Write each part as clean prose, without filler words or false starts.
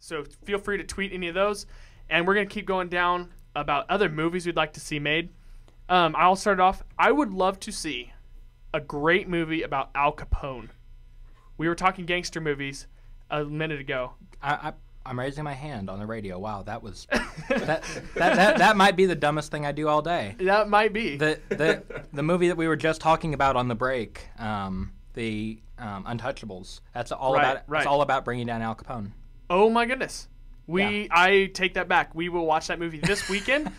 So feel free to tweet any of those. And we're going to keep going down about other movies we'd like to see made. I'll start off. I would love to see a great movie about Al Capone. We were talking gangster movies a minute ago. I'm raising my hand on the radio. Wow, that was that might be the dumbest thing I do all day. That might be. The movie that we were just talking about on the break, the Untouchables. That's all It's all about bringing down Al Capone. Oh my goodness. I take that back. We will watch that movie this weekend.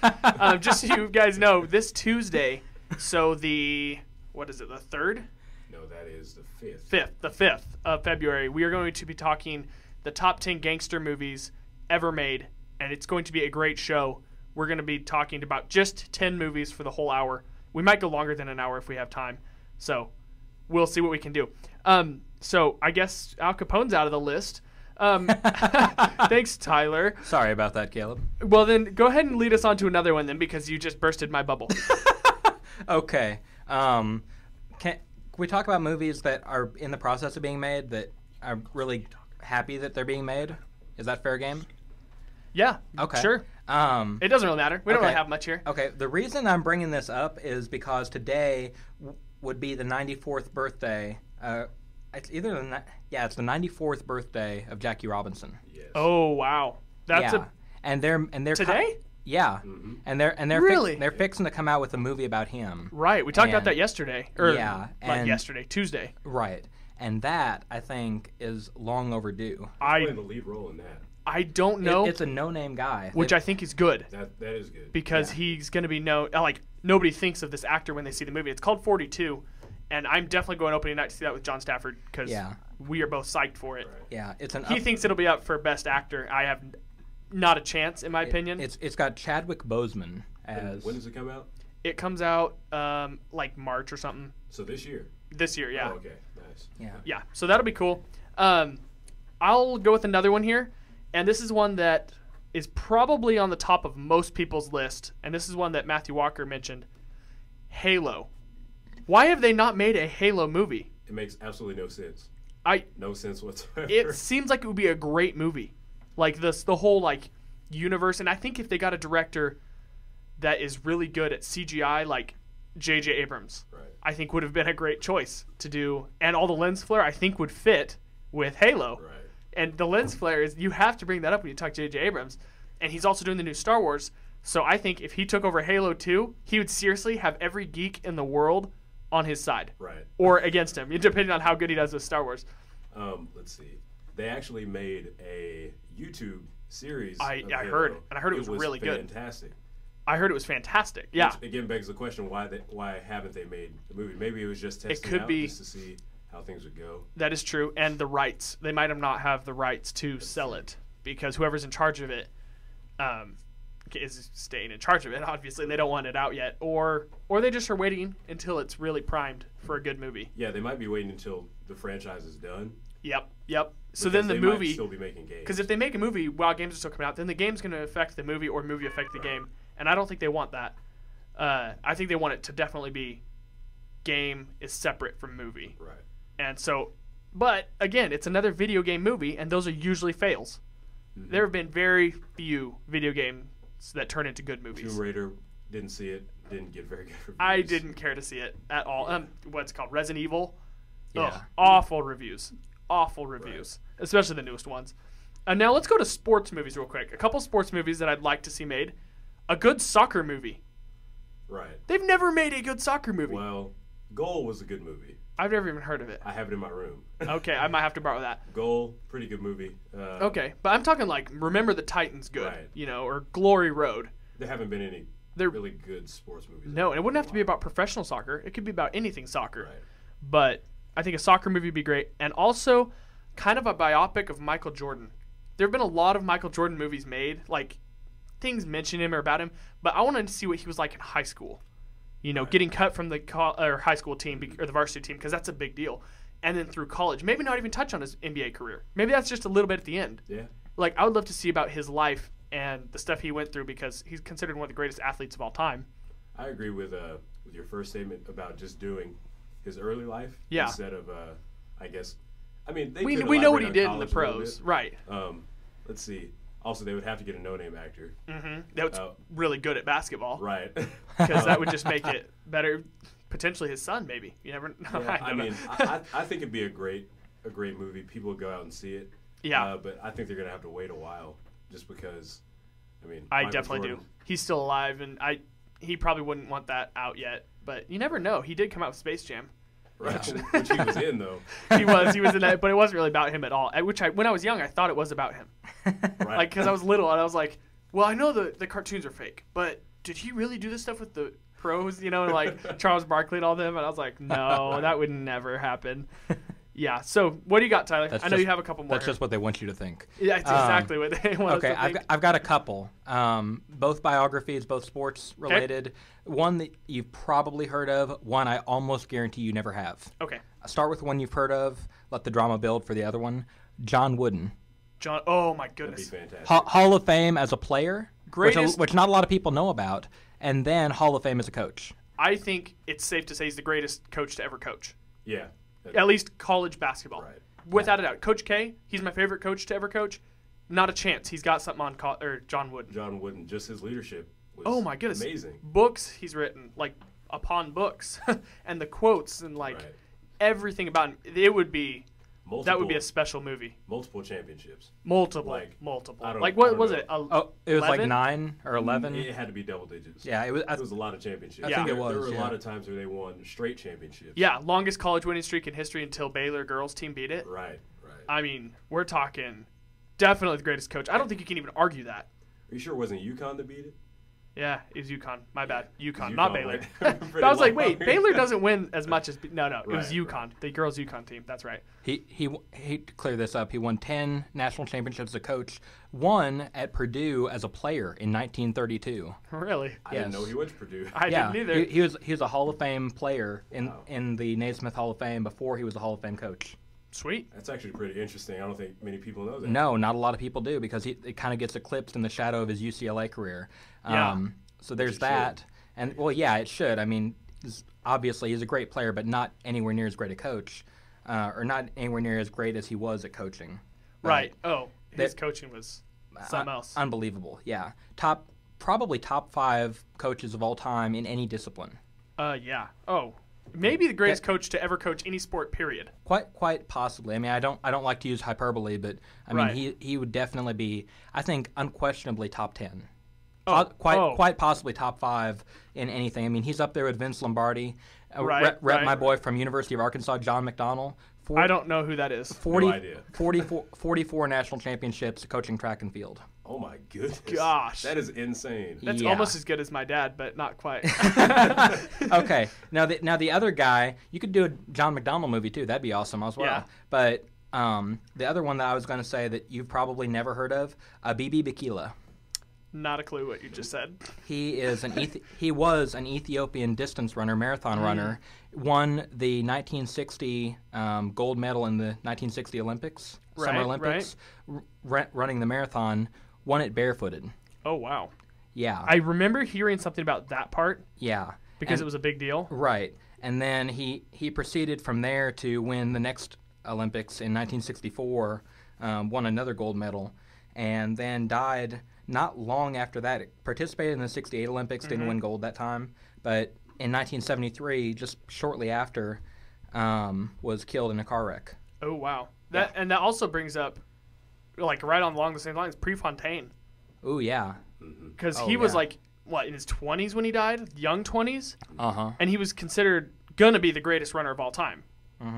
Just so you guys know, this Tuesday. So the 3rd? No, that is the 5th. The 5th of February. We are going to be talking the top 10 gangster movies ever made, and it's going to be a great show. We're going to be talking about just 10 movies for the whole hour. We might go longer than an hour if we have time. So we'll see what we can do. So I guess Al Capone's out of the list. Thanks, Tyler. Sorry about that, Caleb. Well, then go ahead and lead us on to another one then, because you just bursted my bubble. Okay. Can we talk about movies that are in the process of being made that are really happy that they're being made? Is that fair game? Yeah. Okay. Sure. It doesn't really matter. We don't really have much here. Okay. The reason I'm bringing this up is because today would be the 94th birthday. It's the 94th birthday of Jackie Robinson. Yes. Oh wow, and they're today. Mm-hmm. and they're really they're fixing to come out with a movie about him. Right, we talked about that yesterday. Tuesday. Right, and that I think is long overdue. He's playing the lead role in that. I don't know. It's a no-name guy, which I think is good. That is good because he's going to be known. Like nobody thinks of this actor when they see the movie. It's called 42. And I'm definitely going opening night to see that with John Stafford because we are both psyched for it. Right. Yeah, he thinks it'll be up for Best Actor. I have not a chance, in my opinion. It's got Chadwick Boseman as. When does it come out? It comes out like March or something. So this year. This year, yeah. Oh, okay, nice. Yeah. So that'll be cool. I'll go with another one here, and this is one that is probably on the top of most people's list, and this is one that Matthew Walker mentioned. Halo. Why have they not made a Halo movie? It makes absolutely no sense. No sense whatsoever. It seems like it would be a great movie. Like the whole universe. And I think if they got a director that is really good at CGI, like J.J. Abrams, I think would have been a great choice to do. And all the lens flare I think would fit with Halo. Right. And the lens flare is, you have to bring that up when you talk J.J. Abrams. And he's also doing the new Star Wars. So I think if he took over Halo 2, he would seriously have every geek in the world on his side, or against him, depending on how good he does with Star Wars. Let's see. They actually made a YouTube series. I heard it was really good. Fantastic. I heard it was fantastic. Yeah. Which again begs the question: why haven't they made the movie? Maybe it was just testing out just to see how things would go. That is true, and the rights. They might have not have the rights to sell it because whoever's in charge of it is staying in charge of it. Obviously, they don't want it out yet, or they just are waiting until it's really primed for a good movie. Yeah, they might be waiting until the franchise is done. Yep. So then the movie might still be making games. Because if they make a movie while games are still coming out, then the game's going to affect the movie, or movie affect the game, and I don't think they want that. I think they want it to definitely be game is separate from movie. Right. And so, but again, it's another video game movie, and those are usually fails. Mm-hmm. There have been very few video games that turn into good movies. Tomb Raider, didn't see it, didn't get very good reviews. I didn't care to see it at all. Yeah. What's it called? Resident Evil? Yeah. Ugh, awful reviews. Especially the newest ones. And now let's go to sports movies real quick. A couple sports movies that I'd like to see made. A good soccer movie. Right. They've never made a good soccer movie. Well, Goal was a good movie. I've never even heard of it. I have it in my room. Okay, I might have to borrow that. Goal, pretty good movie. Okay, but I'm talking like Remember the Titans good, or Glory Road. There haven't been any really good sports movies. No, and it wouldn't have to be about professional soccer. It could be about anything soccer. Right. But I think a soccer movie would be great. And also kind of a biopic of Michael Jordan. There have been a lot of Michael Jordan movies made, like things mention him or about him, but I wanted to see what he was like in high school. Getting cut from the high school team or the varsity team, because that's a big deal. And then through college, maybe not even touch on his NBA career. Maybe that's just a little bit at the end. Yeah. Like, I would love to see about his life and the stuff he went through, because he's considered one of the greatest athletes of all time. I agree with your first statement about just doing his early life instead of, I guess. I mean, we know what he did in the pros, right? let's see. Also, they would have to get a no-name actor. Mm-hmm. That's really good at basketball. Right. Because that would just make it better. Potentially his son, maybe. You never know. Yeah, I think it'd be a great movie. People would go out and see it. Yeah. But I think they're going to have to wait a while just because, I definitely do. He's still alive, and he probably wouldn't want that out yet. But you never know. He did come out with Space Jam. Right, which he was in, though. He was in that, but it wasn't really about him at all. When I was young, I thought it was about him. Right. Like, because I was little, and I was like, well, I know the cartoons are fake, but did he really do this stuff with the pros, like Charles Barkley and all them? And I was like, no, that would never happen. Yeah, so what do you got, Tyler? I know you have a couple more. That's just what they want you to think. Yeah, that's exactly what they want us to think. I've got a couple. Both biographies, both sports related. Okay. One that you've probably heard of, one I almost guarantee you never have. Okay. I'll start with one you've heard of, let the drama build for the other one. John Wooden. Oh my goodness. That'd be fantastic. Hall of Fame as a player, greatest, which not a lot of people know about, and then Hall of Fame as a coach. I think it's safe to say he's the greatest coach to ever coach. Yeah. At least college basketball. Right. Without a doubt. Coach K, he's my favorite coach to ever coach. Not a chance. He's got something on John Wooden. John Wooden, just his leadership was my goodness. Amazing. Books he's written, like upon books, and the quotes and everything about him. It would be that would be a special movie. Multiple championships. Multiple. Like what was it? It was like 9 or 11. It had to be double digits. Yeah, it was a lot of championships. I think it was. There were a lot of times where they won straight championships. Yeah, longest college winning streak in history until Baylor girls team beat it. Right. I mean, we're talking definitely the greatest coach. I don't think you can even argue that. Are you sure it wasn't UConn that beat it? Yeah, it was UConn. My bad. UConn, not Baylor. But I was like, wait, Baylor doesn't win as much as... No, it was UConn. Right. The girls' UConn team. That's right. He to clear this up, he won 10 national championships as a coach, one at Purdue as a player in 1932. Really? I didn't know he went to Purdue. I didn't either. He was a Hall of Fame player in the Naismith Hall of Fame before he was a Hall of Fame coach. Sweet. That's actually pretty interesting. I don't think many people know that. No, not a lot of people do because it kind of gets eclipsed in the shadow of his UCLA career. Yeah. So there's that. And, it should. I mean, obviously he's a great player, but not anywhere near as great a coach, or not anywhere near as great as he was at coaching. Right. His coaching was something else. Unbelievable, yeah. Probably top 5 coaches of all time in any discipline. Yeah. Maybe the greatest coach to ever coach any sport, period. Quite possibly. I mean, I don't like to use hyperbole, but I mean, he would definitely be, I think, unquestionably top 10. Quite possibly top 5 in anything. I mean, he's up there with Vince Lombardi, my boy from University of Arkansas, John McDonnell. I don't know who that is. 44 national championships coaching track and field. Oh my goodness! Gosh, that is insane. That's almost as good as my dad, but not quite. Okay, now the other guy, you could do a John McDonnell movie too. That'd be awesome as well. Yeah. But the other one that I was going to say that you've probably never heard of, Bibi Bikila. Not a clue what you just said. He was an Ethiopian distance runner, marathon runner. Won the 1960 gold medal in the 1960 Olympics, Summer Olympics, running the marathon. Won it barefooted. Oh wow! Yeah, I remember hearing something about that part. Yeah, because it was a big deal. Right, and then he proceeded from there to win the next Olympics in 1964. Won another gold medal, and then died. Not long after that, participated in the 68 Olympics, didn't win gold that time, but in 1973, just shortly after, was killed in a car wreck. Oh, wow. And that also brings up, like, right along the same lines, Prefontaine. Oh, yeah. Because he was, like, in his 20s when he died? Young 20s? Uh-huh. And he was considered going to be the greatest runner of all time.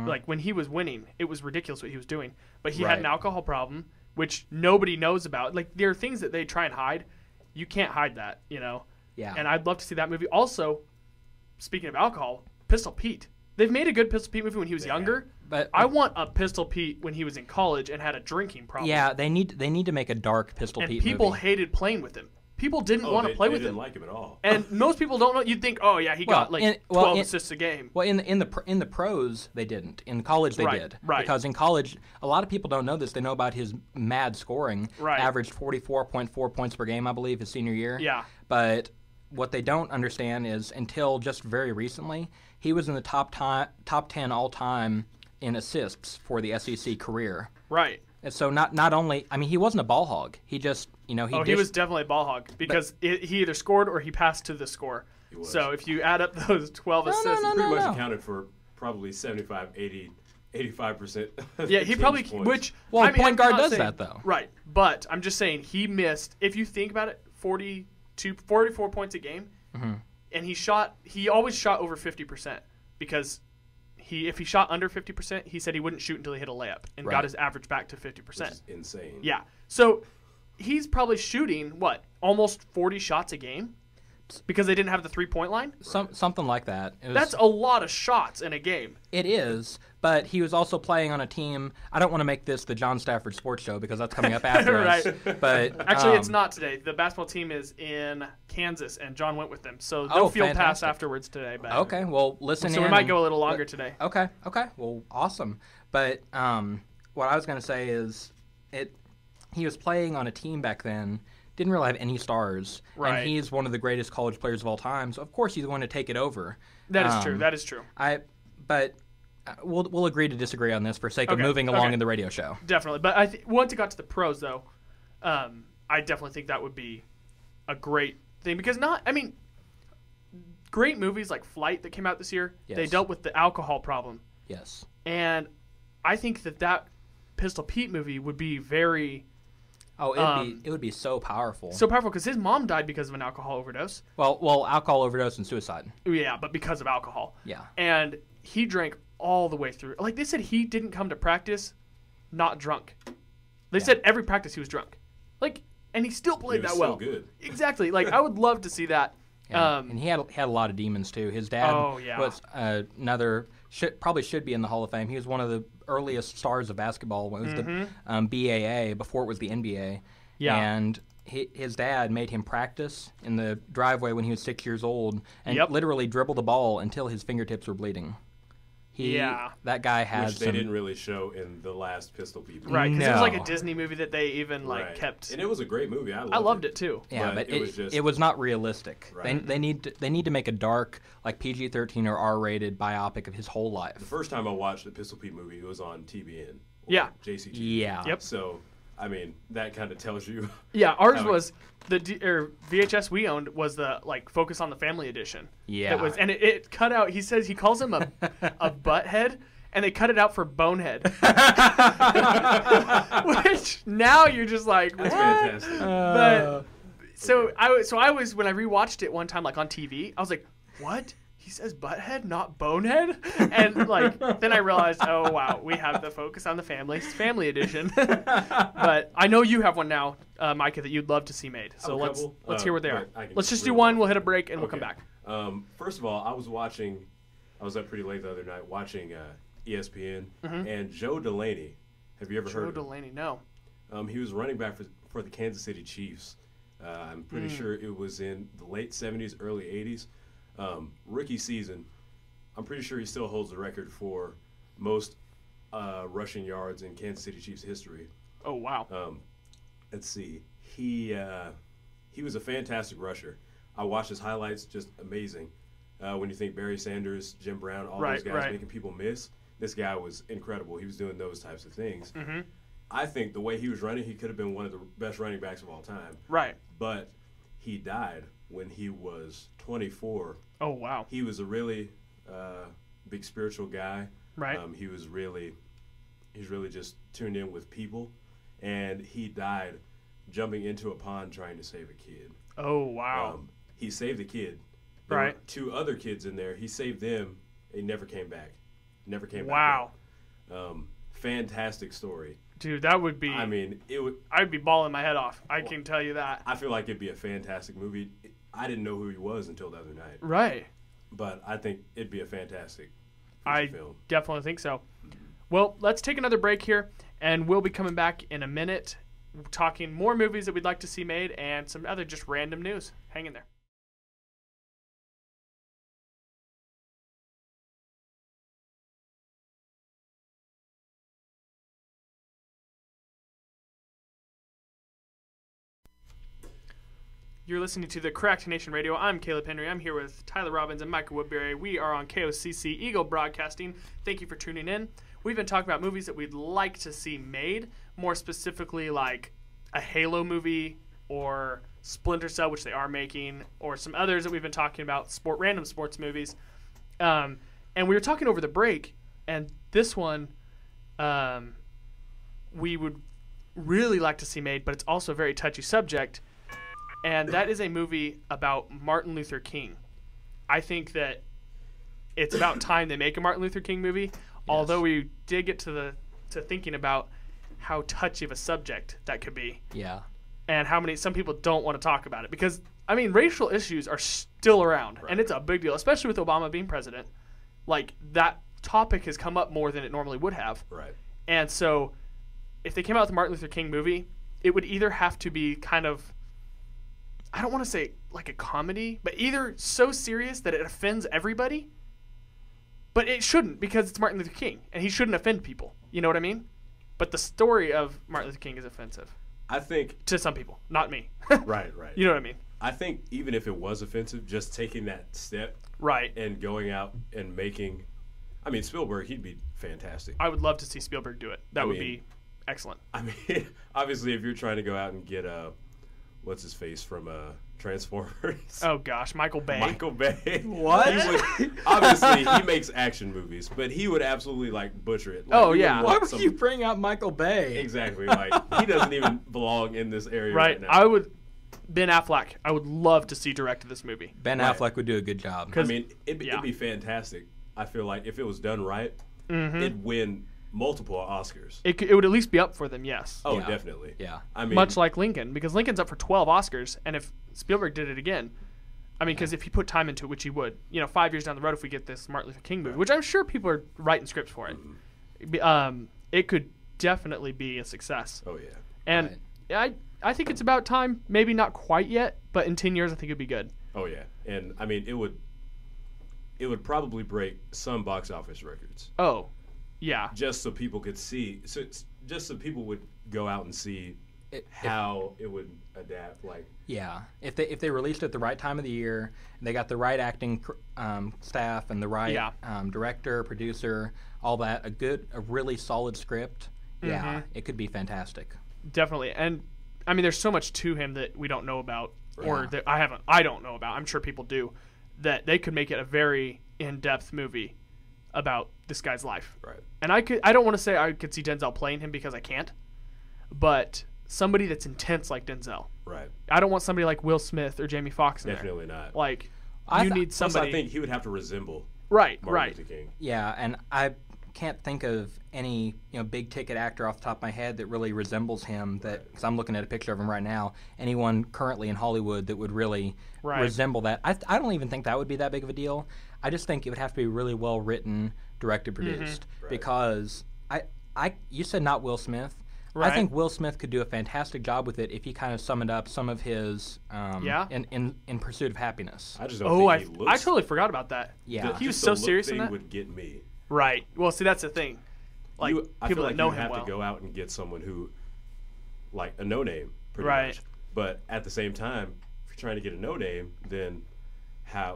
Like, when he was winning, it was ridiculous what he was doing. But he had an alcohol problem, which nobody knows about. Like, there are things that they try and hide. You can't hide that, Yeah. And I'd love to see that movie. Also, speaking of alcohol, Pistol Pete. They've made a good Pistol Pete movie when he was younger, but I want a Pistol Pete when he was in college and had a drinking problem. Yeah, they need to make a dark Pistol Pete movie. And people hated playing with him. People didn't want to play with him. They didn't like him at all. And most people don't know. You'd think, he got 12 assists a game. Well, in the pros, they didn't. In college, they did. Right. Because in college, a lot of people don't know this. They know about his mad scoring. Right. Averaged 44.4 points per game, I believe, his senior year. Yeah. But what they don't understand is until just very recently, he was in the top 10 all time in assists for the SEC career. Right. And so not only, I mean, he wasn't a ball hog. He just, he he was definitely a ball hog because he either scored or he passed to the score. So if you add up those 12 assists, he pretty much accounted for probably 75, 80, 85%. Yeah, he probably points. Point guard does that though. Right, but I'm just saying he missed. If you think about it, 44 points a game, and he always shot over 50% because if he shot under 50%, he said he wouldn't shoot until he hit a layup and got his average back to 50%. Which is insane. Yeah, so he's probably shooting almost 40 shots a game because they didn't have the 3-point line. Something like that. That's a lot of shots in a game. It is, but he was also playing on a team. I don't want to make this the John Stafford Sports Show because that's coming up after right. us. But actually, it's not today. The basketball team is in Kansas, and John went with them, so no field pass afterwards today. But okay, well, listen. So we might go a little longer today. Okay, well, awesome. But what I was going to say is, he was playing on a team back then. Didn't really have any stars, and he's one of the greatest college players of all time. So of course he's going to take it over. That is true. That is true. But we'll agree to disagree on this for sake of moving along in the radio show. Definitely, but once it got to the pros, though, I definitely think that would be a great thing because great movies like Flight that came out this year. Yes. They dealt with the alcohol problem. Yes, and I think that Pistol Pete movie would be very. Oh, it would be so powerful. So powerful because his mom died because of an alcohol overdose. Well, alcohol overdose and suicide. Yeah, but because of alcohol. Yeah. And he drank all the way through. Like they said, he didn't come to practice not drunk. They said every practice he was drunk. And he still played that well. So good. Exactly. I would love to see that. Yeah. And he had a lot of demons too. His dad was another probably should be in the Hall of Fame. He was one of the earliest stars of basketball when it was the BAA before it was the NBA. Yeah. And his dad made him practice in the driveway when he was 6 years old and literally dribble the ball until his fingertips were bleeding. That guy has. Which they didn't really show in the last Pistol Pete movie. Right, because it was like a Disney movie that they even kept. And it was a great movie. I loved it too. Yeah, but it was not realistic. Right. They need to make a dark, PG-13 or R-rated biopic of his whole life. The first time I watched the Pistol Pete movie, it was on TBN. Yeah. JCG. Yeah. Yep. So, that kind of tells you. Yeah, ours was the VHS we owned was the Focus on the Family edition. Yeah. It cut out. He says he calls him a butthead, and they cut it out for bonehead. Which now you're just like, that's what? Fantastic. But so I was when I rewatched it one time on TV, I was like, what? He says butthead, not bonehead? And then I realized, oh wow, we have the Focus on the Family edition. But I know you have one now, Micah, that you'd love to see made. So let's hear what they are. Let's just do one, we'll hit a break, and we'll come back. First of all, I was up pretty late the other night watching ESPN, and Joe Delaney. Have you ever heard of him? Joe Delaney, no. He was running back for the Kansas City Chiefs. I'm pretty sure it was in the late 70s, early 80s. Rookie season, I'm pretty sure he still holds the record for most rushing yards in Kansas City Chiefs history. Oh, wow. Let's see. He was a fantastic rusher. I watched his highlights, just amazing. When you think Barry Sanders, Jim Brown, all those guys making people miss, this guy was incredible. He was doing those types of things. Mm-hmm. I think the way he was running, he could have been one of the best running backs of all time. Right. But he died when he was 24. Oh, wow. He was a really big spiritual guy. Right. He's really just tuned in with people. And he died jumping into a pond trying to save a kid. Oh, wow. He saved the kid. There were 2 other kids in there. He saved them. He never came back. Wow. Fantastic story. Dude, that would be. I'd be bawling my head off. I can tell you that. I feel like it'd be a fantastic movie. I didn't know who he was until the other night. Right. But I think it'd be a fantastic film. Definitely think so. Well, let's take another break here, and we'll be coming back in a minute, talking more movies that we'd like to see made and some other just random news. Hang in there. You're listening to the TheCrackedNation Radio. I'm Caleb Henry. I'm here with Tyler Robbins and Micah Woodbury. We are on KOCC Eagle Broadcasting. Thank you for tuning in. We've been talking about movies that we'd like to see made, more specifically like a Halo movie or Splinter Cell, which they are making, or some others that we've been talking about, random sports movies. And we were talking over the break, and this one we would really like to see made, but it's also a very touchy subject, and that is a movie about Martin Luther King. I think that it's about time they make a Martin Luther King movie, although we did get to thinking about how touchy of a subject that could be. Yeah. And how some people don't want to talk about it because, I mean, racial issues are still around, and it's a big deal, especially with Obama being president. Like, that topic has come up more than it normally would have. Right. And so, if they came out with a Martin Luther King movie, it would either have to be kind of, I don't want to say like a comedy, but either so serious that it offends everybody, but it shouldn't because it's Martin Luther King, and he shouldn't offend people. You know what I mean? But the story of Martin Luther King is offensive. I think to some people, not me. Right. You know what I mean? I think even if it was offensive, just taking that step, right, and going out and making, I mean, Spielberg, he'd be fantastic. I would love to see Spielberg do it. That would be excellent. I mean, obviously, if you're trying to go out and get what's his face from Transformers? Oh gosh, Michael Bay. Michael Bay. What? Obviously, he makes action movies, but he would absolutely butcher it. Oh yeah. Why would you bring out Michael Bay? Exactly. Like he doesn't even belong in this area right now. I would. Ben Affleck. I would love to see direct this movie. Ben Affleck would do a good job. I mean, it'd be fantastic. I feel like if it was done right, it'd win multiple Oscars. It would at least be up for them, yes. Oh, definitely. Yeah. I mean, much like Lincoln, because Lincoln's up for 12 Oscars, and if Spielberg did it again, I mean, because if he put time into it, which he would, 5 years down the road, if we get this Martin Luther King movie, which I'm sure people are writing scripts for it, it could definitely be a success. Oh yeah. And I think it's about time. Maybe not quite yet, but in 10 years, I think it'd be good. Oh yeah, and I mean, it would probably break some box office records. Oh, yeah. Just so people could see, just so people would go out and see how it would adapt. Yeah, if they released it at the right time of the year, and they got the right acting staff and the right director, producer, all that, a really solid script. Yeah, it could be fantastic. Definitely, and I mean, there's so much to him that we don't know about, or that I don't know about. I'm sure people do. That they could make it a very in-depth movie about this guy's life. Right. And I don't want to say I could see Denzel playing him because I can't, but somebody that's intense like Denzel. Right. I don't want somebody like Will Smith or Jamie Foxx in Definitely there. not. You need somebody. Plus, I think he would have to resemble Martin Luther King. Yeah, and I can't think of any big ticket actor off the top of my head that really resembles him. Because I'm looking at a picture of him right now. Anyone currently in Hollywood that would really resemble that? I don't even think that would be that big of a deal. I just think it would have to be really well written, directed, produced. Right. Because you said not Will Smith. Right. I think Will Smith could do a fantastic job with it if he kind of summoned up some of his in Pursuit of Happiness. I just don't think he looks. I totally forgot about that. Yeah. He was so serious in that. Would get me. Right. Well, see, that's the thing. I people feel like that know you him have well. to go out and get someone who, like a no name, pretty Right. much. But at the same time, if you're trying to get a no name, then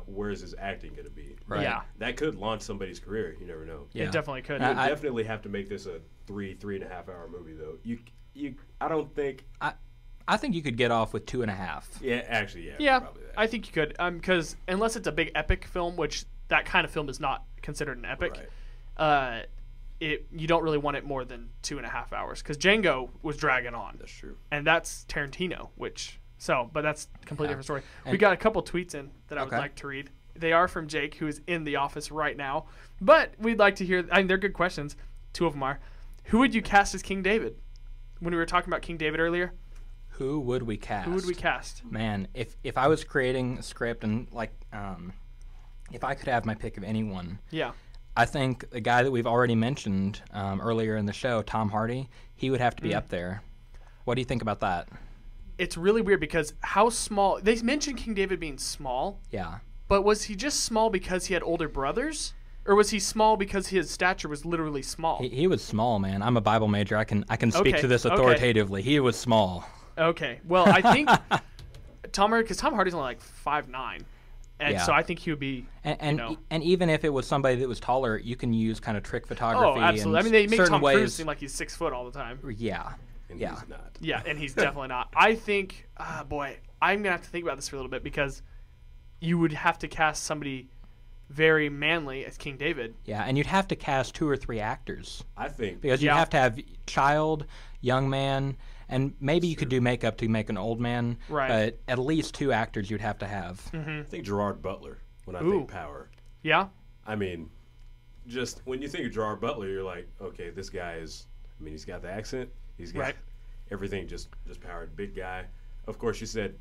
where's his acting going to be? Right. Yeah. That could launch somebody's career. You never know. Yeah. It definitely could. You would definitely have to make this a 3.5 hour movie, though. I don't think. I think you could get off with 2.5. Yeah, actually, yeah. Yeah, probably that. I think you could. Because unless it's a big epic film, which that kind of film is not considered an epic, you don't really want it more than 2.5 hours. Because Django was dragging on. That's true. And that's Tarantino, but that's a completely different story. We got a couple tweets in that I would like to read. They are from Jake, who is in the office right now. But we'd like to hear, they're good questions. Two of them are, who would you cast as King David? When we were talking about King David earlier. Who would we cast? Man, if I was creating a script and if I could have my pick of anyone. Yeah. I think the guy that we've already mentioned earlier in the show, Tom Hardy, he would have to be up there. What do you think about that? It's really weird because how small... They mentioned King David being small. Yeah. But was he just small because he had older brothers? Or was he small because his stature was literally small? He was small, man. I'm a Bible major. I can speak to this authoritatively. He was small. Okay. Well, I think Tom Hardy's only 5'9". And so I think he would be, and even if it was somebody that was taller, you can use kind of trick photography. Oh, absolutely. I mean, they make Tom Cruise seem like he's 6 foot all the time. Yeah. And he's not. Yeah, and he's definitely not. I think, boy, I'm going to have to think about this for a little bit because you would have to cast somebody very manly as King David. Yeah, and you'd have to cast 2 or 3 actors. I think. Because you'd have to have child, young man, and maybe you could do makeup to make an old man. Right. But at least 2 actors you'd have to have. I think Gerard Butler when I think power. Yeah? I mean, just when you think of Gerard Butler, you're like, okay, this guy is, I mean, he's got the accent. He's got everything just powered. Big guy. Of course, you said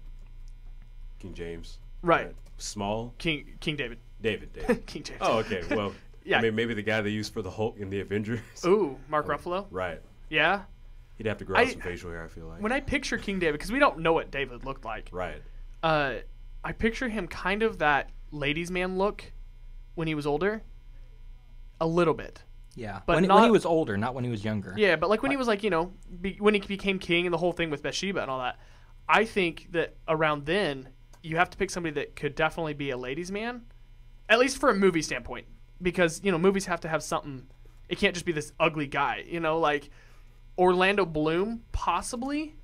King James. Right. Small. King David. David. King James. Oh, okay. Well, yeah. I mean, maybe the guy they used for the Hulk in the Avengers. Ooh, Mark Ruffalo? Right. Yeah? He'd have to grow out some facial hair, I feel like. When I picture King David, because we don't know what David looked like. Right. I picture him kind of that ladies' man look when he was older. A little bit. Yeah, but when he was older, not when he was younger. Yeah, but like when he was like, when he became king and the whole thing with Bathsheba and all that, I think that around then you have to pick somebody that could definitely be a ladies' man, at least for a movie standpoint, because movies have to have something. It can't just be this ugly guy, like Orlando Bloom, possibly.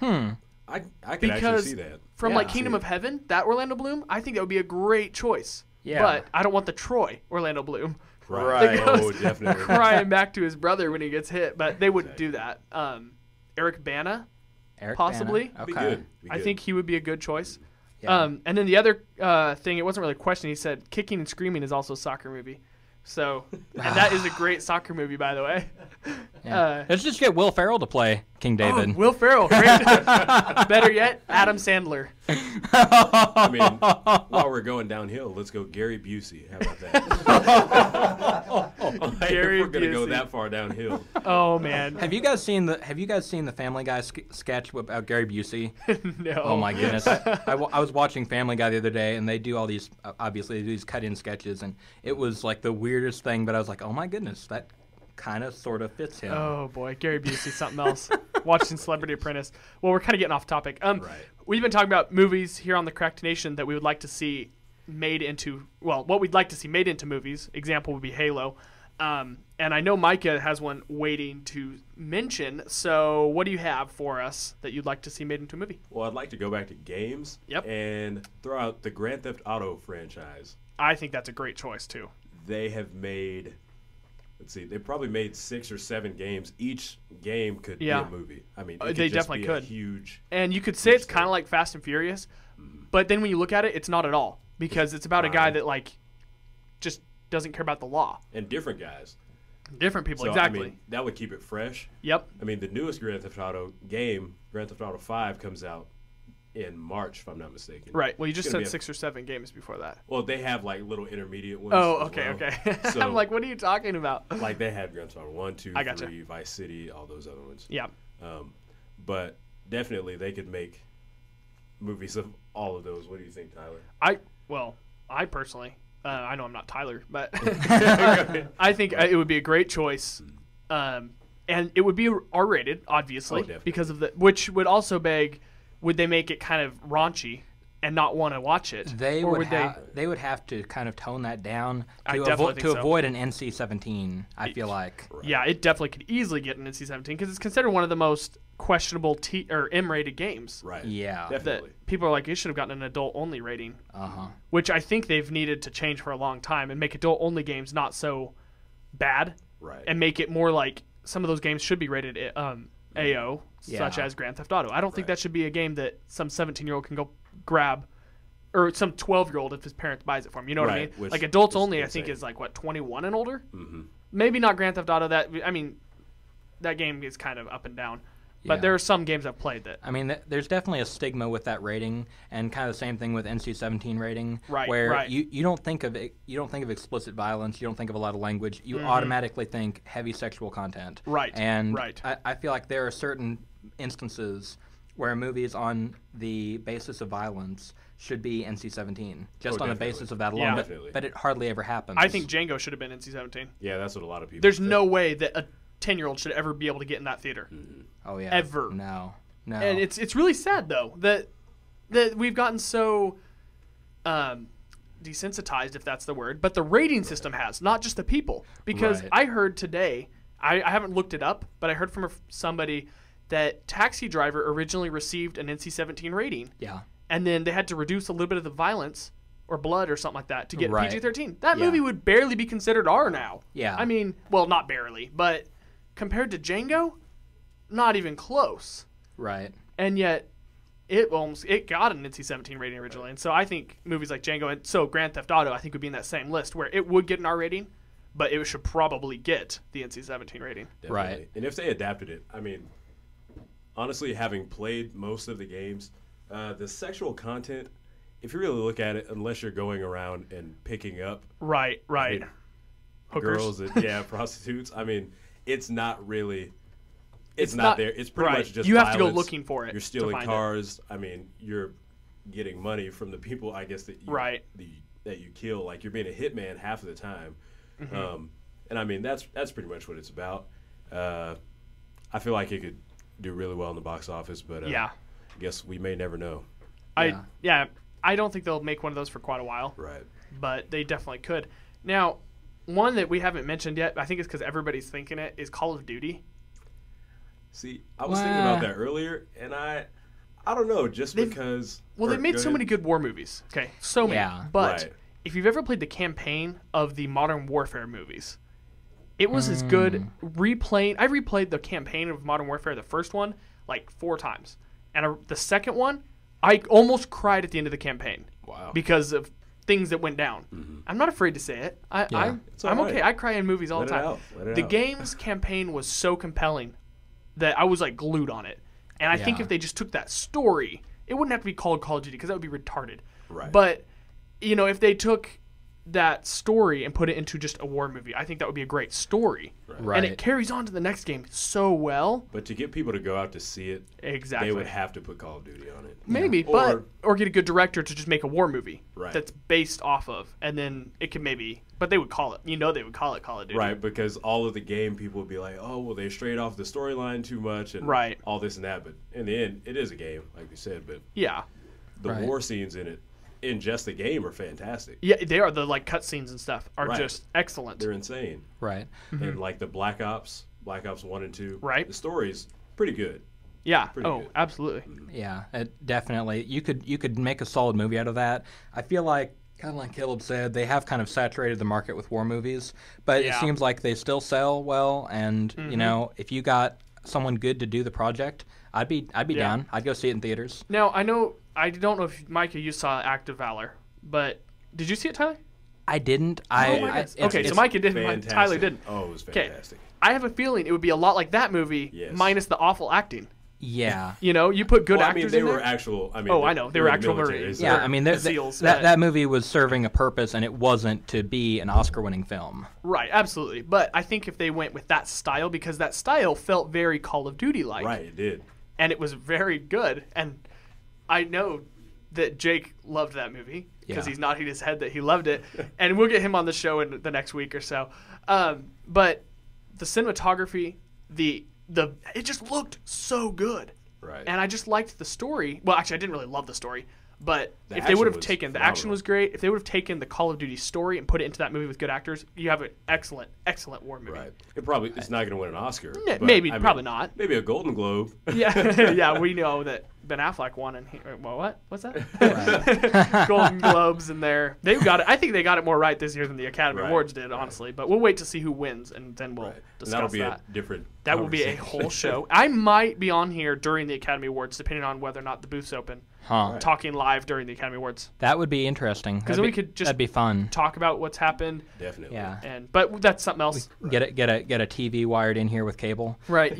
I could actually see that from Kingdom of Heaven, that Orlando Bloom, I think that would be a great choice. Yeah, but I don't want the Troy Orlando Bloom. Right. Oh, definitely. Crying back to his brother when he gets hit, but they wouldn't do that. Eric Bana, possibly. Okay. Be good. I think he would be a good choice. Yeah. And then the other thing, it wasn't really a question. He said Kicking and Screaming is also a soccer movie. So, and that is a great soccer movie, by the way. Yeah. Let's just get Will Ferrell to play King David. Will Ferrell. Great. Better yet, Adam Sandler. I mean, while we're going downhill, let's go Gary Busey. How about that? Gary We're going to go Busey. that far downhill. Oh man. Have you guys seen the Family Guy sketch about Gary Busey? No. Oh my goodness! I was watching Family Guy the other day, and they do all these obviously they do these cut-in sketches, and it was like the weirdest thing. But I was like, oh my goodness, that kind of sort of fits him. Oh boy, Gary Busey, something else. Watching Celebrity Apprentice. Well, we're kind of getting off topic. Right. We've been talking about movies here on the Cracked Nation that we would like to see made into, what we'd like to see made into movies. Example would be Halo. And I know Micah has one waiting to mention. So what do you have for us that you'd like to see made into a movie? Well, I'd like to go back to games and throw out the Grand Theft Auto franchise. I think that's a great choice, too. They have made, they probably made 6 or 7 games. Each game could be a movie. I mean, it they could definitely just be could. A huge. And you could say it's kind of like Fast and Furious, but then when you look at it, it's not at all, because it's about a guy that just doesn't care about the law. And different guys. Different people, So, exactly. I mean, that would keep it fresh. Yep. I mean, the newest Grand Theft Auto game, Grand Theft Auto 5, comes out in March, if I'm not mistaken. Right. Well, you just It's said gonna be 6 or 7 games before that. Well, they have little intermediate ones. Oh, as okay, well. okay. So, I'm like, what are you talking about? they had Grand Theft Auto 1, 2, I gotcha. 3, Vice City, all those other ones. Yeah. But definitely they could make movies of all of those. What do you think, Tyler? I personally, I know I'm not Tyler, but I think it would be a great choice. And it would be R-rated, obviously, because of which would also beg, would they make it kind of raunchy and not want to watch it? They would have to kind of tone that down to avoid an NC-17, I feel like. Right. Yeah, it definitely could easily get an NC-17 because it's considered one of the most questionable or M-rated games. Right. Yeah. Definitely. That people are like, it should have gotten an adult-only rating. Uh-huh. Which I think they've needed to change for a long time and make adult-only games not so bad. Right. And make it more like some of those games should be rated AO, such as Grand Theft Auto. I don't think that should be a game that some 17-year-old can go grab, or some 12-year-old if his parent buys it for him. You know what I mean? Which like adults only, insane. I think is 21 and older. Mm-hmm. Maybe not Grand Theft Auto. That game is kind of up and down. But there are some games I've played that. I mean, there's definitely a stigma with that rating, and kind of the same thing with NC-17 rating, where you don't think of explicit violence, you don't think of a lot of language, you automatically think heavy sexual content. Right. And I feel like there are certain instances where movies on the basis of violence should be NC-17, just on the basis of that alone. Yeah. But it hardly ever happens. I think Django should have been NC-17. Yeah, that's what a lot of people. There's no way that a 10-year-old should ever be able to get in that theater. Mm-hmm. Oh yeah. Ever. No. And it's really sad though that we've gotten so desensitized, if that's the word, but the rating system has, not just the people. Because I heard today, I haven't looked it up, but I heard from somebody that Taxi Driver originally received an NC-17 rating. Yeah. And then they had to reduce a little bit of the violence or blood or something like that to get Right. PG-13. That movie would barely be considered R now. Yeah. I mean, well, not barely, but compared to Django, not even close. Right. And yet, it got an NC-17 rating originally. And so I think movies like Django and so Grand Theft Auto, I think, would be in that same list where it would get an R rating, but it should probably get the NC-17 rating. Definitely. Right. And if they adapted it, I mean, honestly, having played most of the games, the sexual content, if you really look at it, unless you're going around and picking up Right. I mean, Hookers. girls, prostitutes, I mean, it's not really, it's not there. It's pretty much just you have to go violence. looking for it. You're to stealing find cars. I mean, you're getting money from the people, I guess, that you kill. Like, you're being a hitman half of the time. Mm-hmm. And I mean, that's pretty much what it's about. I feel like it could do really well in the box office, but I guess we may never know. I don't think they'll make one of those for quite a while. Right. But they definitely could. Now, one that we haven't mentioned yet, I think it's because everybody's thinking it, is Call of Duty. See, I was thinking about that earlier, and I don't know, just because... Well, they've made so many good war movies. Okay, so many. Yeah. But if you've ever played the campaign of the Modern Warfare movies, it was as good replaying... I replayed the campaign of Modern Warfare, the first one, like 4 times. And the second one, I almost cried at the end of the campaign. Wow. Because of things that went down. Mm-hmm. I'm not afraid to say it. I'm okay. I cry in movies all the time. The game's campaign was so compelling that I was like glued on it. And I think if they just took that story, it wouldn't have to be called Call of Duty because that would be retarded. Right. But, if they took that story and put it into just a war movie, I think that would be a great story. Right. And it carries on to the next game so well. But to get people to go out to see it, exactly, they would have to put Call of Duty on it. Maybe, or get a good director to just make a war movie that's based off of, and then it could but they would call it, they would call it Call of Duty. Right, because all of the game people would be like, oh, well, they strayed off the storyline too much and all this and that. But in the end, it is a game, like you said. But the war scenes in it, in just the game, are fantastic. Yeah, they are. The cutscenes and stuff are just excellent. They're insane. Right. Mm-hmm. And like the Black Ops 1 and 2, the story's pretty good. Yeah. Pretty good. Absolutely. Yeah, definitely. You could make a solid movie out of that. I feel like, kind of like Caleb said, they have kind of saturated the market with war movies, but it seems like they still sell well. And if you got someone good to do the project, I'd be down. I'd go see it in theaters. Now I don't know if Micah, you saw Act of Valor, but did you see it, Tyler? I didn't. Okay, so Micah didn't. Fantastic. Tyler didn't. Oh, it was fantastic. I have a feeling it would be a lot like that movie, minus the awful acting. Yeah. You put good actors they in were there. actual. I know they were actual Marines. Yeah, I mean that movie was serving a purpose, and it wasn't to be an Oscar-winning film. Right, absolutely. But I think if they went with that style, because that style felt very Call of Duty-like. Right, it did. And it was very good. And I know that Jake loved that movie because he's nodding his head that he loved it. And we'll get him on the show in the next week or so. But the cinematography, it just looked so good. Right. And I just liked the story. Well, actually, I didn't really love the story. But if they would have taken, the action was great. If they would have taken the Call of Duty story and put it into that movie with good actors, you have an excellent, excellent war movie. Right. It's not going to win an Oscar. Probably not. Maybe a Golden Globe. Yeah, we know that Ben Affleck won. And what's that? Golden Globes in there. They've got it. I think they got it more right this year than the Academy Awards did, honestly. But we'll wait to see who wins, and then we'll discuss that'll be that. A different. That will be a whole show. I might be on here during the Academy Awards, depending on whether or not the booth's open. Talking live during the Academy Awards. That would be interesting. Because then we could just that'd be fun. Talk about what's happened. Definitely. Yeah. But that's something else. Get a TV wired in here with cable. Right.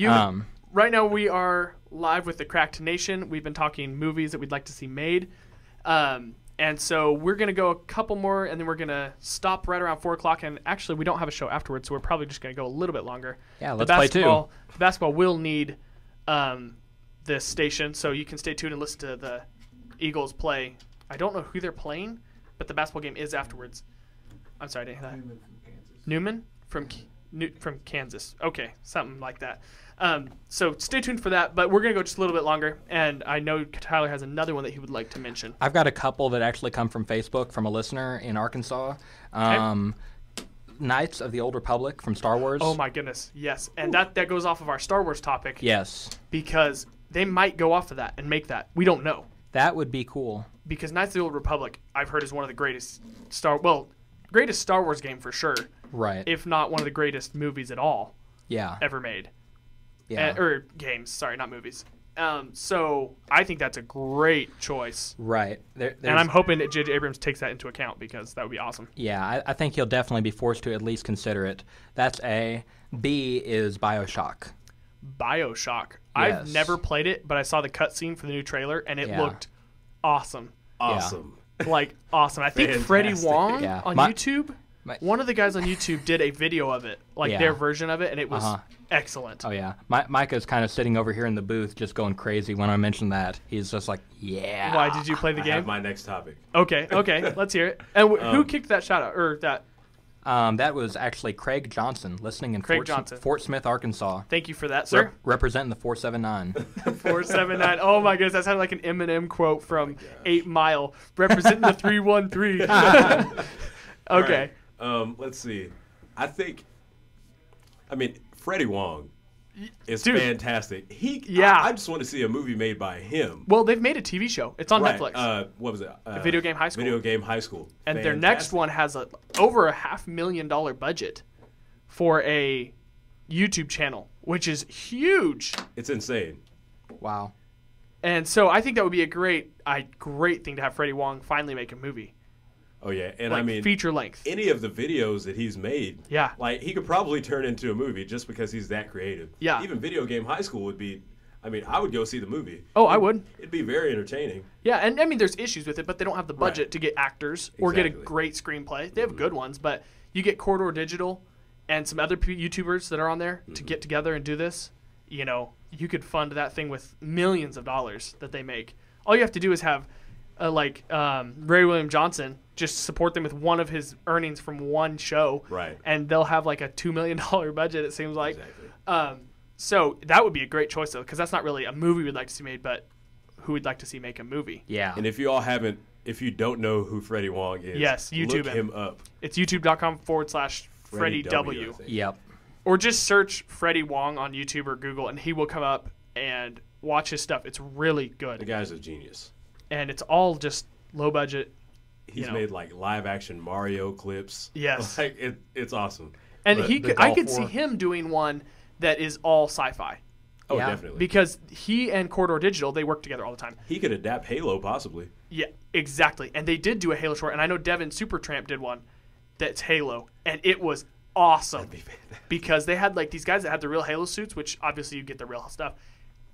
Right now we are live with the Cracked Nation. We've been talking movies that we'd like to see made. And so we're going to go a couple more, and then we're going to stop right around 4 o'clock. And actually, we don't have a show afterwards, so we're probably just going to go a little bit longer. Yeah, let's play two. Basketball will need this station, so you can stay tuned and listen to the Eagles play. I don't know who they're playing, but the basketball game is afterwards. I'm sorry, I didn't hear that. Newman from Kansas. Okay, something like that. So stay tuned for that, but we're going to go just a little bit longer, and I know Tyler has another one that he would like to mention. I've got a couple that actually come from Facebook from a listener in Arkansas. Knights of the Old Republic from Star Wars. Oh my goodness, yes. And that goes off of our Star Wars topic. Yes. Because they might go off of that and make that. We don't know. That would be cool. Because Knights of the Old Republic, I've heard, is one of the greatest Star Wars game for sure. Right. If not one of the greatest movies at all. Yeah. Ever made. Yeah. Or games, sorry, not movies. So I think that's a great choice. Right. And I'm hoping that J.J. Abrams takes that into account because that would be awesome. Yeah, I think he'll definitely be forced to at least consider it. That's A. B is BioShock. BioShock. Yes. I've never played it, but I saw the cutscene for the new trailer, and it looked awesome. Awesome. Like, awesome. I think Freddie Wong on YouTube, one of the guys on YouTube did a video of it, like their version of it, and it was excellent. Oh, yeah. Micah's kind of sitting over here in the booth just going crazy when I mentioned that. He's just like, yeah. Why did you play the game? I have my next topic. Okay, let's hear it. And who kicked that shout out? Or that? That was actually Craig Johnson, listening in Fort Smith, Arkansas. Thank you for that, sir. Representing the 479. 479. Oh, my goodness. That sounded like an Eminem quote from 8 Mile. Representing the 313. Okay. Right. Let's see. Freddie Wong is fantastic. I just want to see a movie made by him. Well, they've made a TV show. It's on Netflix. What was it? Video Game High School. Video Game High School. And their next one has over $500,000 budget for a YouTube channel, which is huge. It's insane. Wow. And so I think that would be a great thing to have Freddie Wong finally make a movie. Oh, yeah. And feature length. Any of the videos that he's made, he could probably turn into a movie just because he's that creative. Yeah. Even Video Game High School would be, I would go see the movie. Oh, I would. It'd be very entertaining. Yeah, and there's issues with it, but they don't have the budget to get actors or get a great screenplay. They have good ones, but you get Corridor Digital and some other YouTubers that are on there to get together and do this. You could fund that thing with millions of dollars that they make. All you have to do is have Ray William Johnson, just support them with one of his earnings from one show, right? And they'll have like a $2 million budget. It seems like. Exactly. So that would be a great choice though, because that's not really a movie we'd like to see made, but who we'd like to see make a movie. Yeah. And if you don't know who Freddie Wong is, yes, YouTube look him up. It's youtube.com/Freddie W. Yep. Or just search Freddie Wong on YouTube or Google, and he will come up and watch his stuff. It's really good. The guy's a genius. And it's all just low budget. He's made live action Mario clips. Yes. It's awesome. And I could see him doing one that is all sci-fi. Oh, definitely. Because he and Corridor Digital, they work together all the time. He could adapt Halo, possibly. Yeah, exactly. And they did do a Halo short, and I know Devin Supertramp did one that's Halo, and it was awesome. That'd be fantastic. Because they had these guys that had the real Halo suits, which obviously you get the real stuff.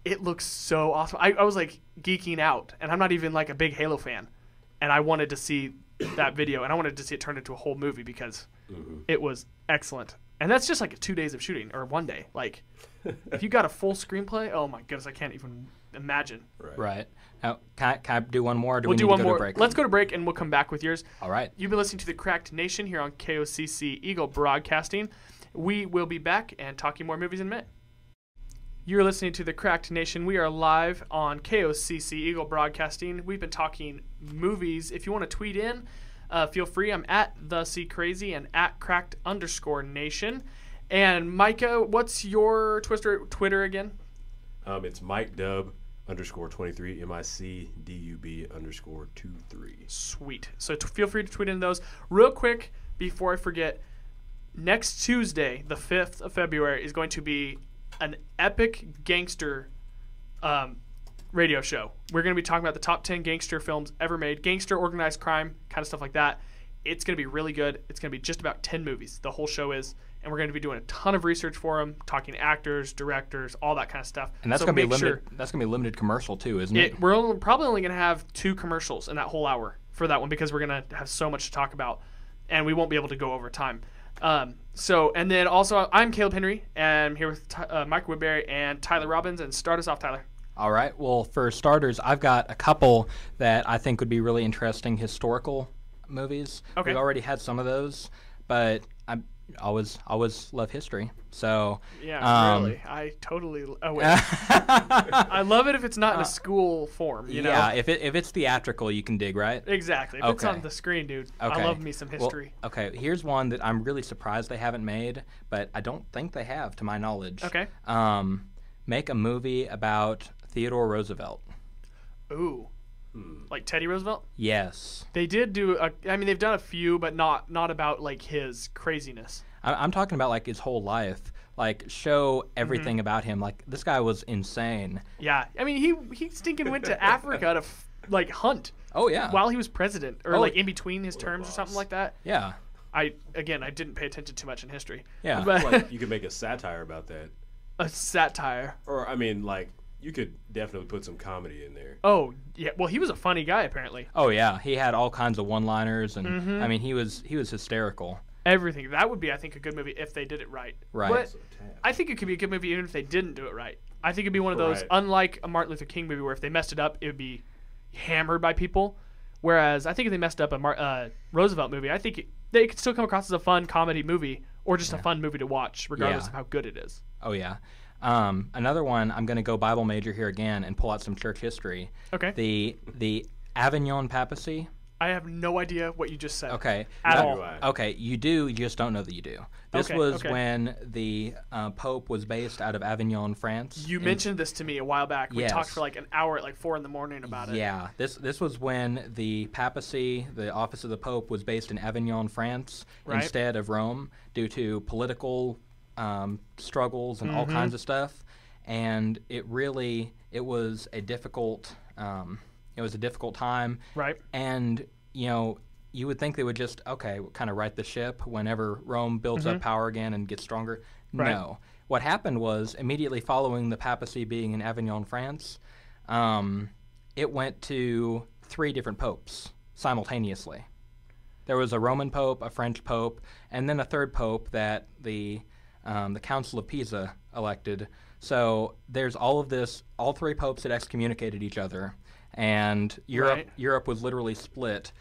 It looks so awesome. I was geeking out, and I'm not even a big Halo fan, and I wanted to see that video, and I wanted to see it turned into a whole movie because it was excellent. And that's just 2 days of shooting, or 1 day. If you got a full screenplay, oh my goodness, I can't even imagine. Right. Now, can I do one more? Or do we'll we do need one to go more. to break? Let's go to break, and we'll come back with yours. All right. You've been listening to The Cracked Nation here on KOCC Eagle Broadcasting. We will be back and talking more movies in a minute. You're listening to The Cracked Nation. We are live on KOCC Eagle Broadcasting. We've been talking movies. If you want to tweet in, feel free. I'm at TheCrackedNation and at @cracked_nation. And Micah, what's your Twitter again? It's MikeDub _23 MICDUB _23. Sweet. So feel free to tweet in those. Real quick, before I forget, next Tuesday, the 5th of February, is going to be an epic gangster radio show. We're going to be talking about the top 10 gangster films ever made. Gangster, organized crime, kind of stuff like that. It's going to be really good. It's going to be just about 10 movies. The whole show is. And we're going to be doing a ton of research for them, talking actors, directors, all that kind of stuff. And that's going to be limited. That's going to be limited commercial too, isn't it? We're probably only going to have 2 commercials in that whole hour for that one because we're going to have so much to talk about, and we won't be able to go over time. And then also, I'm Caleb Henry, and I'm here with Mike Woodbury and Tyler Robbins. And start us off, Tyler. All right. Well, for starters, I've got a couple that I think would be really interesting historical movies. Okay. We already had some of those, but always love history. So yeah, really, I totally. Oh wait, I love it if it's not in a school form. You know? Yeah, if it's theatrical, you can dig, right? Exactly. If it's on the screen, dude, Okay. I love me some history. Well, okay, here's one that I'm really surprised they haven't made, but I don't think they have, to my knowledge. Okay. Make a movie about Theodore Roosevelt. Ooh. Like Teddy Roosevelt? Yes. They did do they've done a few, but not about like his craziness. I'm talking about like his whole life. Like show everything about him. Like this guy was insane. Yeah. I mean, he stinking went to Africa to like hunt. Oh yeah. While he was president, or like in between his terms or something like that. Yeah. I didn't pay attention too much in history. Yeah. But like you could make a satire about that. A satire. Or I mean, like you could definitely put some comedy in there. Oh yeah. Well, he was a funny guy apparently. Oh yeah. He had all kinds of one-liners, and I mean, he was hysterical. Everything. That would be, I think, a good movie if they did it right. Right. But I think it could be a good movie even if they didn't do it right. I think it'd be one of those, unlike a Martin Luther King movie where if they messed it up, it would be hammered by people. Whereas I think if they messed up a Roosevelt movie, I think they could still come across as a fun comedy movie or just a fun movie to watch, regardless of how good it is. Oh yeah. Another one, I'm going to go Bible major here again and pull out some church history. Okay. The Avignon papacy. I have no idea what you just said. Okay. At all. Okay, you do. You just don't know that you do. This was when the Pope was based out of Avignon, France. You mentioned this to me a while back. We talked for like an hour at like 4 a.m. about it. Yeah. This was when the papacy, the office of the Pope, was based in Avignon, France, instead of Rome, due to political struggles and all kinds of stuff. And it was a difficult. It was a difficult time. Right. And, you would think they would just, kind of right the ship whenever Rome builds up power again and gets stronger. Right. No. What happened was, immediately following the papacy being in Avignon, France, it went to 3 different popes simultaneously. There was a Roman pope, a French pope, and then a third pope that the Council of Pisa elected. So there's all of this. All 3 popes had excommunicated each other. And Europe was literally split,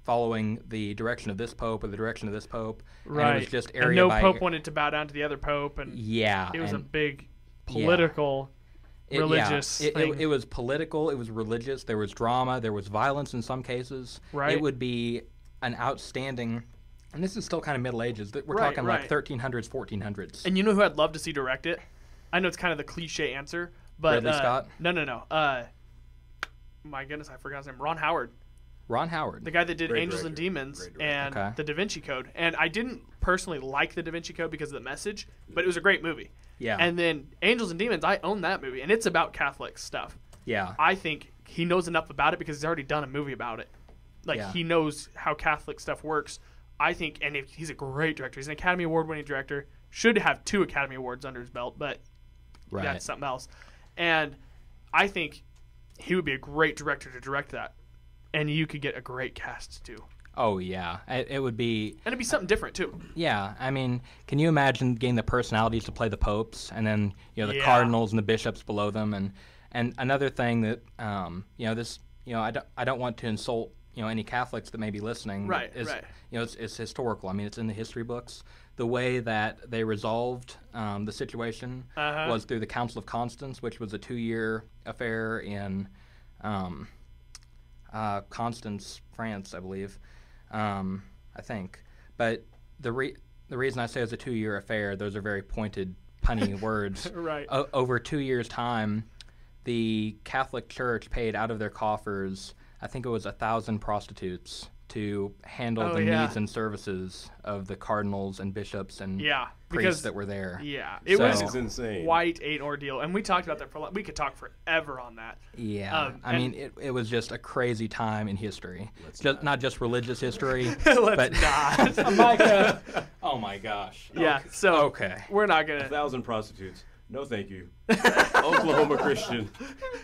following the direction of this pope or the direction of this pope. Right. And it was just area and no by pope wanted to bow down to the other pope, and it was a big political, religious thing. It was political. It was religious. There was drama. There was violence in some cases. Right. It would be an outstanding. And this is still kind of Middle Ages. We're talking like 1300s, 1400s. And you know who I'd love to see direct it? I know it's kind of the cliche answer, but Ridley Scott? No. My goodness, I forgot his name. Ron Howard. Ron Howard. The guy that did Angels and Demons and The Da Vinci Code. And I didn't personally like The Da Vinci Code because of the message, but it was a great movie. Yeah. And then Angels and Demons, I own that movie, and it's about Catholic stuff. Yeah. I think he knows enough about it because he's already done a movie about it. He knows how Catholic stuff works. I think, and he's a great director. He's an Academy Award-winning director. Should have 2 Academy Awards under his belt, but that's something else. And I think he would be a great director to direct that, and you could get a great cast too. Oh yeah, it would be, and it'd be something different too. Yeah, I mean, can you imagine getting the personalities to play the popes, and then the cardinals and the bishops below them, and another thing that I don't want to insult any Catholics that may be listening. Right. It's historical. I mean, it's in the history books. The way that they resolved the situation was through the Council of Constance, which was a 2-year affair in Constance, France, I believe. I think. But the reason I say it's a 2-year affair, those are very pointed, punny words. Right. Over 2 years' time, the Catholic Church paid out of their coffers, I think it was 1,000 prostitutes to handle the needs and services of the cardinals and bishops and priests that were there. Yeah, it was insane. Quite an ordeal, and we talked about that for a lot. We could talk forever on that. Yeah, I mean, it was just a crazy time in history. Not just religious history. Let's not. Oh my gosh. Yeah. Okay. So we're not gonna 1,000 prostitutes. No, thank you. Oklahoma Christian.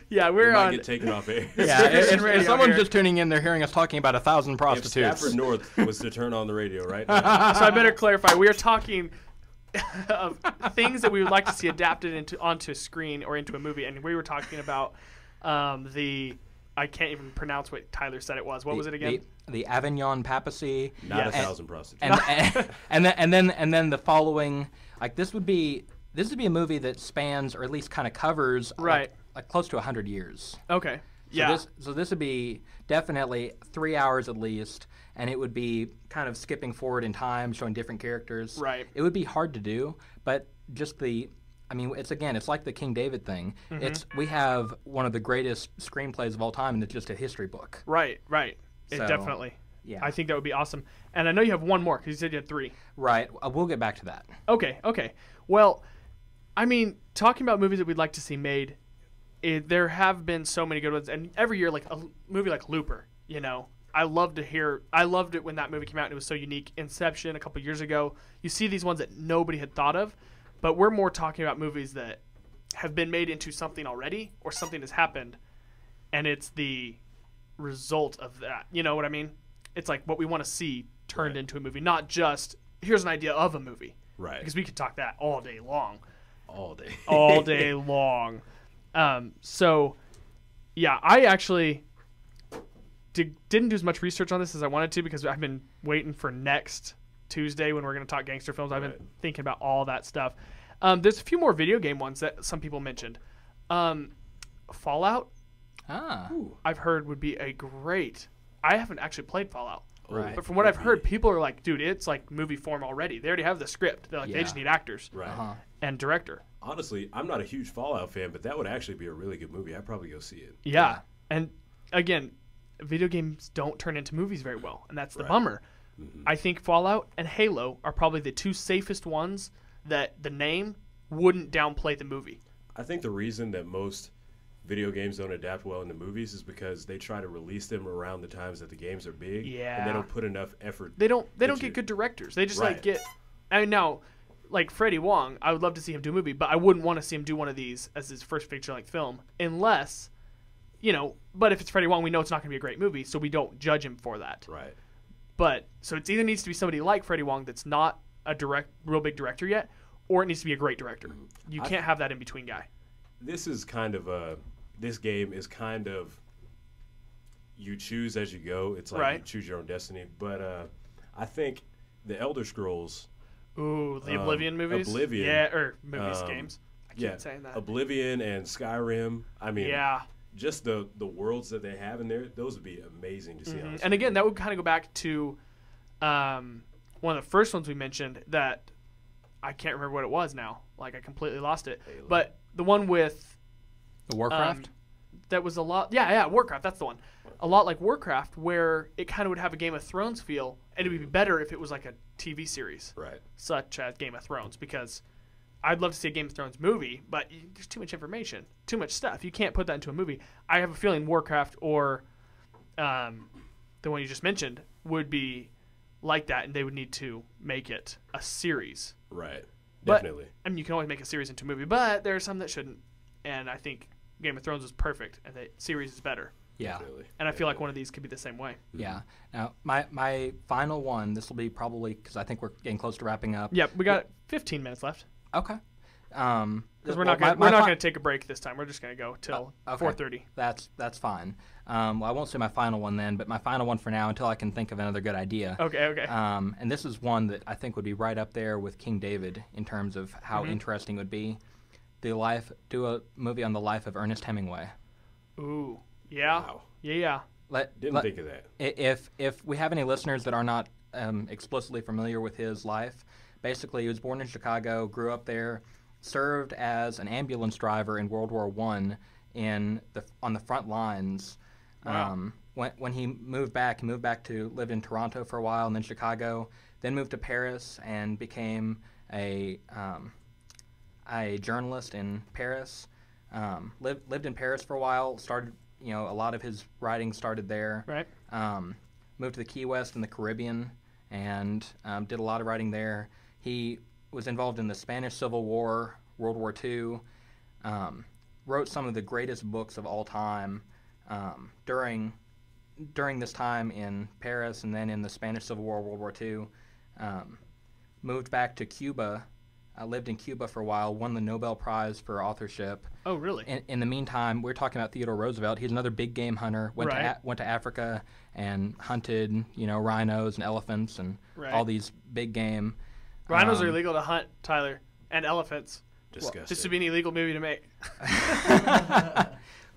Yeah, we're on. Get taken off air. Yeah, if someone's just tuning in, they're hearing us talking about 1,000 prostitutes. If Stafford North was to turn on the radio right now. So I better clarify. We are talking of things that we would like to see adapted onto screen or into a movie, and we were talking about the I can't even pronounce what Tyler said it was. What was it again? The Avignon Papacy. Not 1,000 prostitutes. And then the following, like this would be a movie that spans, or at least kind of covers, right, like close to 100 years. Okay. Yeah. So this would be definitely 3 hours at least, and it would be kind of skipping forward in time, showing different characters. Right. It would be hard to do, but just it's like the King David thing. Mm-hmm. We have one of the greatest screenplays of all time, and it's just a history book. Right. It definitely. Yeah. I think that would be awesome. And I know you have one more because you said you had 3. Right. We'll get back to that. Okay. Well, I mean, talking about movies that we'd like to see made, there have been so many good ones, and every year, like a movie like Looper, I loved it when that movie came out and it was so unique. Inception a couple years ago. You see these ones that nobody had thought of, but we're more talking about movies that have been made into something already or something has happened, and it's the result of that. You know what I mean? It's like what we want to see turned into a movie, not just here's an idea of a movie. Right. Because we could talk that all day long. All day. All day long. So, yeah, I actually didn't do as much research on this as I wanted to because I've been waiting for next Tuesday when we're going to talk gangster films. I've been thinking about all that stuff. There's a few more video game ones that some people mentioned. Fallout, I've heard would be a great. I haven't actually played Fallout. Right. But from what I've heard, people are like, dude, it's like movie form already. They already have the script. They're like, they just need actors and director. Honestly, I'm not a huge Fallout fan, but that would actually be a really good movie. I'd probably go see it. Yeah. And again, video games don't turn into movies very well, and that's the bummer. Mm-hmm. I think Fallout and Halo are probably the 2 safest ones that the name wouldn't downplay the movie. I think the reason that most video games don't adapt well into movies is because they try to release them around the times that the games are big, and they don't put enough effort. They don't get good directors. They just like get. I mean, now, like Freddie Wong, I would love to see him do a movie, but I wouldn't want to see him do one of these as his first feature-length film, unless, But if it's Freddie Wong, we know it's not going to be a great movie, so we don't judge him for that. Right. But so it either needs to be somebody like Freddie Wong that's not a real big director yet, or it needs to be a great director. You can't have that in between guy. This is kind of this game is kind of you choose as you go. It's like you choose your own destiny. But I think the Elder Scrolls. Ooh, the Oblivion movies? Oblivion. Yeah, or movies, games. I keep saying that. Oblivion and Skyrim. I mean, just the worlds that they have in there, those would be amazing to see. Mm-hmm. And again, that would kind of go back to one of the first ones we mentioned that I can't remember what it was now. Like, I completely lost it. Halo. But the one with... The Warcraft? That was a lot... Yeah, Warcraft, that's the one. A lot like Warcraft, where it kind of would have a Game of Thrones feel, and it would be better if it was like a TV series. Right. Such as Game of Thrones, because I'd love to see a Game of Thrones movie, but there's too much information, too much stuff. You can't put that into a movie. I have a feeling Warcraft or the one you just mentioned would be like that, and they would need to make it a series. Right. Definitely. But, I mean, you can always make a series into a movie, but there are some that shouldn't. And I think Game of Thrones is perfect, and the series is better. Yeah. Definitely. And I feel like one of these could be the same way. Yeah. Now, my final one, this will be probably, because I think we're getting close to wrapping up. Yep, we got 15 minutes left. Okay. Because we're not going to take a break this time. We're just going to go till 4:30. That's fine. Well, I won't say my final one then, but my final one for now until I can think of another good idea. Okay. And this is one that I think would be right up there with King David in terms of how interesting it would be. Do a movie on the life of Ernest Hemingway. Ooh, yeah. Wow. Yeah. Didn't think of that. If we have any listeners that are not explicitly familiar with his life, basically he was born in Chicago, grew up there, served as an ambulance driver in World War I on the front lines. Wow. When he moved back to live in Toronto for a while and then Chicago, then moved to Paris and became a journalist in Paris. Lived in Paris for a while. Started, a lot of his writing started there. Right. Moved to the Key West and the Caribbean and did a lot of writing there. He was involved in the Spanish Civil War, World War II. Wrote some of the greatest books of all time during this time in Paris and then in the Spanish Civil War, World War II. Moved back to Cuba lived in Cuba for a while, won the Nobel Prize for authorship. Oh, really? In the meantime, we're talking about Theodore Roosevelt. He's another big game hunter. Went to Africa and hunted, rhinos and elephants and all these big game. Rhinos are illegal to hunt, Tyler, and elephants. Disgusting. Well, this would be an illegal movie to make.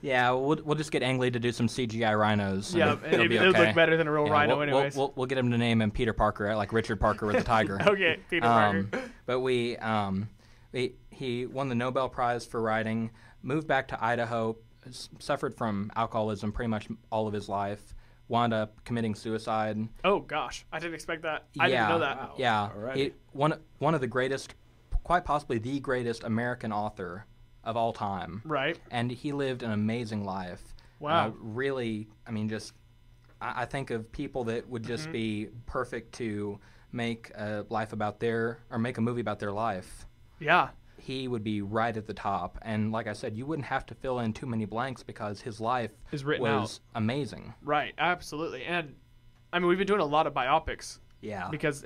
Yeah, we'll just get Ang Lee to do some CGI rhinos. Yeah, it would look better than a real rhino anyways. We'll get him to name him Peter Parker, like Richard Parker with the tiger. Okay, Peter Parker. But he won the Nobel Prize for writing, moved back to Idaho, suffered from alcoholism pretty much all of his life, wound up committing suicide. Oh, gosh. I didn't expect that. I didn't know that. Wow. Yeah. Alrighty. One of the greatest, quite possibly the greatest American author of all time. Right. And he lived an amazing life. Wow. Really, I think of people that would just be perfect to make a make a movie about their life. Yeah. He would be right at the top. And like I said, you wouldn't have to fill in too many blanks because his life was amazing. Right. Absolutely. And, we've been doing a lot of biopics. Yeah. Because,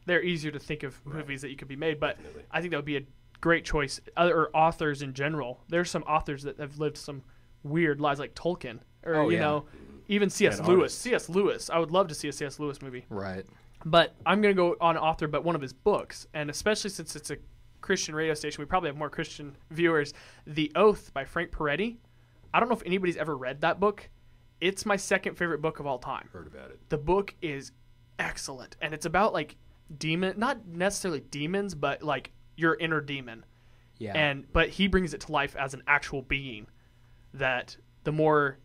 they're easier to think of movies that you could be made. But I think that would be a great choice. Other authors in general. There's some authors that have lived some weird lives, like Tolkien. Or, even C.S. Lewis. C.S. Lewis. I would love to see a C.S. Lewis movie. Right. But I'm going to go on author, but one of his books. And especially since it's a Christian radio station, we probably have more Christian viewers. The Oath by Frank Peretti. I don't know if anybody's ever read that book. It's my second favorite book of all time. Heard about it. The book is excellent. And it's about, not necessarily demons, but, your inner demon. Yeah. But he brings it to life as an actual being, that the more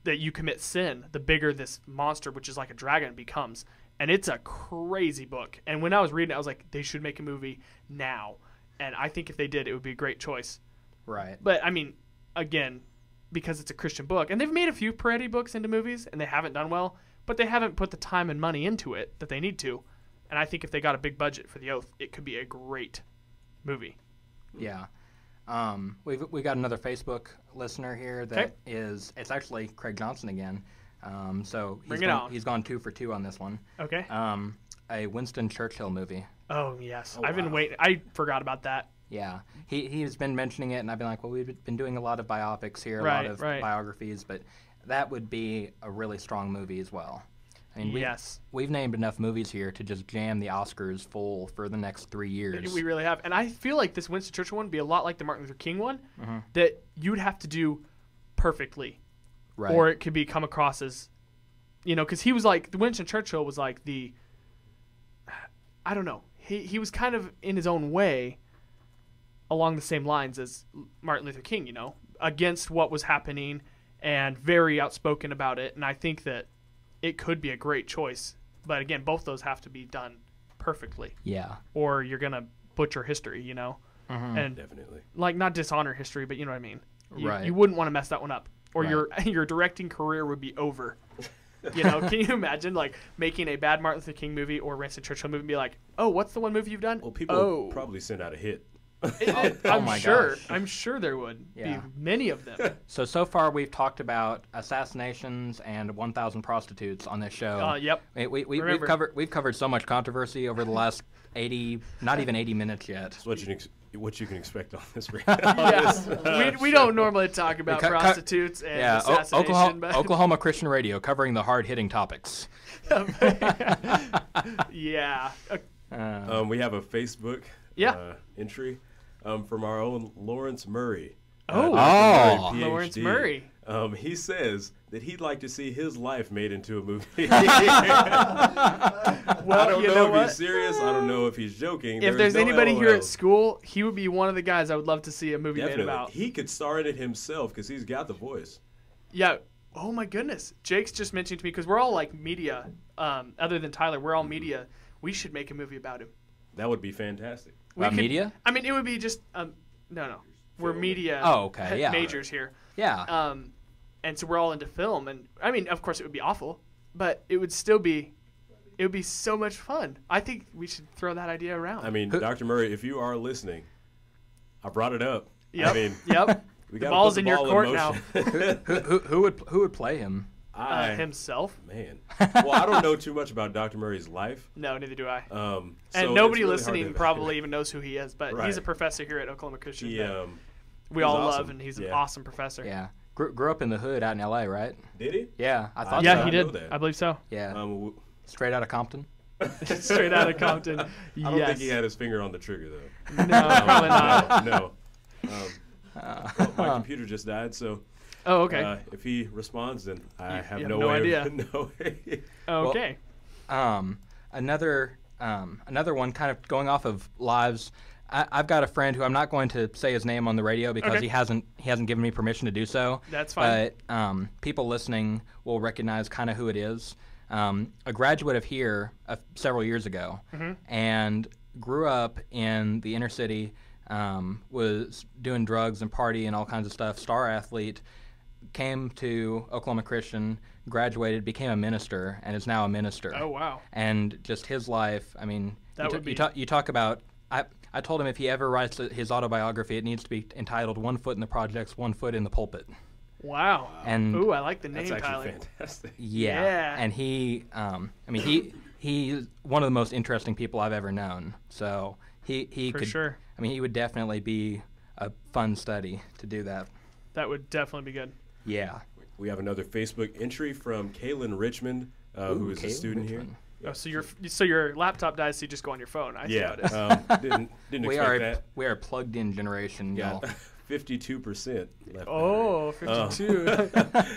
that you commit sin, the bigger this monster, which is like a dragon, becomes. And it's a crazy book. And when I was reading it, I was like, they should make a movie now. And I think if they did, it would be a great choice. Right. But, again, because it's a Christian book, and they've made a few Peretti books into movies, and they haven't done well, but they haven't put the time and money into it that they need to. And I think if they got a big budget for The Oath, it could be a great movie. Yeah. We got another Facebook listener here that it's actually Craig Johnson again. So he's gone 2 for 2 on this one. Okay. A Winston Churchill movie. Oh, yes. I've been waiting. I forgot about that. Yeah. He's been mentioning it, and I've been like, well, we've been doing a lot of biopics here, a lot of biographies, but that would be a really strong movie as well. We've named enough movies here to just jam the Oscars full for the next 3 years. We really have. And I feel like this Winston Churchill one would be a lot like the Martin Luther King one, that you'd have to do perfectly. Right. Or it could come across as, because he was like, Winston Churchill was like I don't know. He was kind of in his own way along the same lines as Martin Luther King, against what was happening and very outspoken about it. And I think that it could be a great choice. But again, both those have to be done perfectly. Yeah. Or you're going to butcher history, And Definitely. not dishonor history, but you know what I mean. Right. You wouldn't want to mess that one up. Or your directing career would be over. Can you imagine making a bad Martin Luther King movie or Winston Churchill movie and be like, oh, what's the one movie you've done? Well, people probably send out a hit. I'm sure there would be many of them. So far we've talked about assassinations and 1,000 prostitutes on this show. Yep. We've covered so much controversy over the last 80, not even 80 minutes yet. That's what you can expect on this. We don't normally talk about prostitutes and assassination. Oklahoma Christian Radio covering the hard-hitting topics. Yeah. We have a Facebook entry from our own Lawrence Murray. Lawrence Murray. He says that he'd like to see his life made into a movie. Well, I don't know if he's serious. I don't know if he's joking. If there's anybody here at school, he would be one of the guys I would love to see a movie made about. He could star in it himself because he's got the voice. Yeah. Oh, my goodness. Jake's just mentioned to me, because we're all media, other than Tyler, we're all media. We should make a movie about him. That would be fantastic. Media? It would be just no. We're media majors here. Yeah. And so we're all into film, and of course it would be awful, but it would be so much fun. I think we should throw that idea around. Dr. Murray, if you are listening, I brought it up. Yep. Yep. We the got ball's the in your court now. Who would play him? himself. Man. Well, I don't know too much about Dr. Murray's life. No, neither do I. So and nobody really listening probably even knows who he is, but Right. he's a professor here at Oklahoma Christian. We he's all awesome. love, and he's an awesome professor. Yeah. Grew up in the hood out in L.A., right? Did he? Yeah, I thought Yeah, so. he know did. that. I believe so. Yeah. Straight out of Compton. Straight out of Compton. I don't think he had his finger on the trigger, though. No, probably not. No. Well, my computer just died, so Oh, okay. if he responds, then I have have no no way idea. No way. Okay. Another one, kind of going off of lives. I've got a friend who I'm not going to say his name on the radio because Okay. he hasn't given me permission to do so. That's fine. But people listening will recognize kind of who it is. A graduate of here several years ago, and grew up in the inner city. Was doing drugs and party and all kinds of stuff. Star athlete. Came to Oklahoma Christian, graduated, became a minister, and is now a minister. Oh, wow. And just his life, I mean, you talk about, I told him if he ever writes his autobiography, it needs to be entitled 1 Foot in the Projects, 1 Foot in the Pulpit. Wow. And ooh, I like the name, That's Tyler. actually fantastic. Yeah. And he's one of the most interesting people I've ever known. So he For could, sure. I mean, he would definitely be a fun study to do that. That would definitely be good. Yeah. We have another Facebook entry from Kaylin Richmond, who is a student Richmond. here. Oh, so your laptop dies, so you just go on your phone. I see how it is. Didn't We expect are that. we are a plugged in generation, y'all. 52% left. Oh, 52.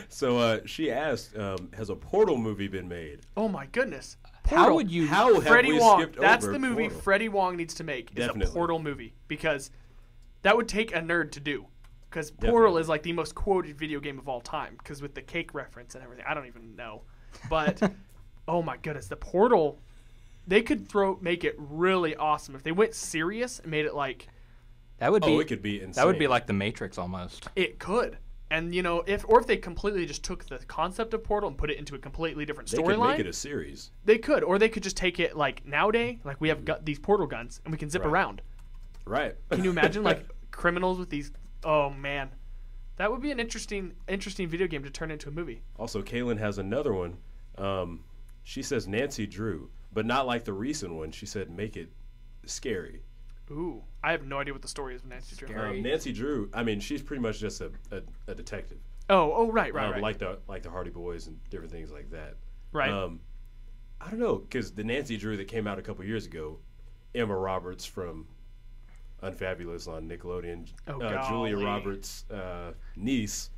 So she asked, has a Portal movie been made? Oh my goodness. How would you? How have Freddie we Wong. skipped That's over the movie Portal? Freddie Wong needs to make. Is Definitely. a Portal movie, because that would take a nerd to do. Because Portal Definitely. is like the most quoted video game of all time. Because with the cake reference and everything, I don't even know. But oh my goodness, the Portal. They could make it really awesome if they went serious and made it like. That would be. it could be insane. That would be like the Matrix almost. It could. And, if they completely just took the concept of Portal and put it into a completely different They could storyline. make it a series. They could. Or they could just take it like nowadays, like we have these portal guns and we can zip Right. around. Right. Can you imagine like criminals with these? Oh, man. That would be an interesting video game to turn into a movie. Also, Kaylin has another one. She says Nancy Drew, but not like the recent one. She said make it scary. Ooh. I have no idea what the story is with Nancy Drew. Scary. Nancy Drew, I mean, she's pretty much just a detective. Oh, right. Like the Hardy Boys and different things like that. Right. I don't know, because the Nancy Drew that came out a couple years ago, Emma Roberts from Unfabulous on Nickelodeon, Julia golly. Roberts' niece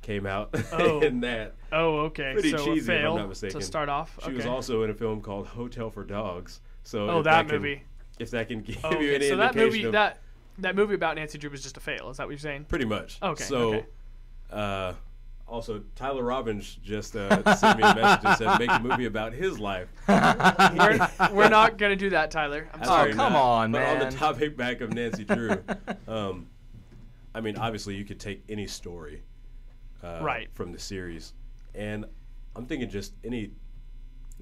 came out Oh. in that. Oh, okay. Pretty so cheesy, a if fail I'm not mistaken. to start off. She Okay. was also in a film called Hotel for Dogs. So Oh, if that can- movie. If that can give Oh, you okay. any So that indication movie of, that movie about Nancy Drew was just a fail. Is that what you're saying? pretty much. Okay, So, okay. also Tyler Robbins just sent me a message and said make a movie about his life. We're not gonna do that, Tyler. I'm sorry. come on, but man. on the topic back of Nancy Drew, I mean, obviously you could take any story, Right. from the series, and I'm thinking just when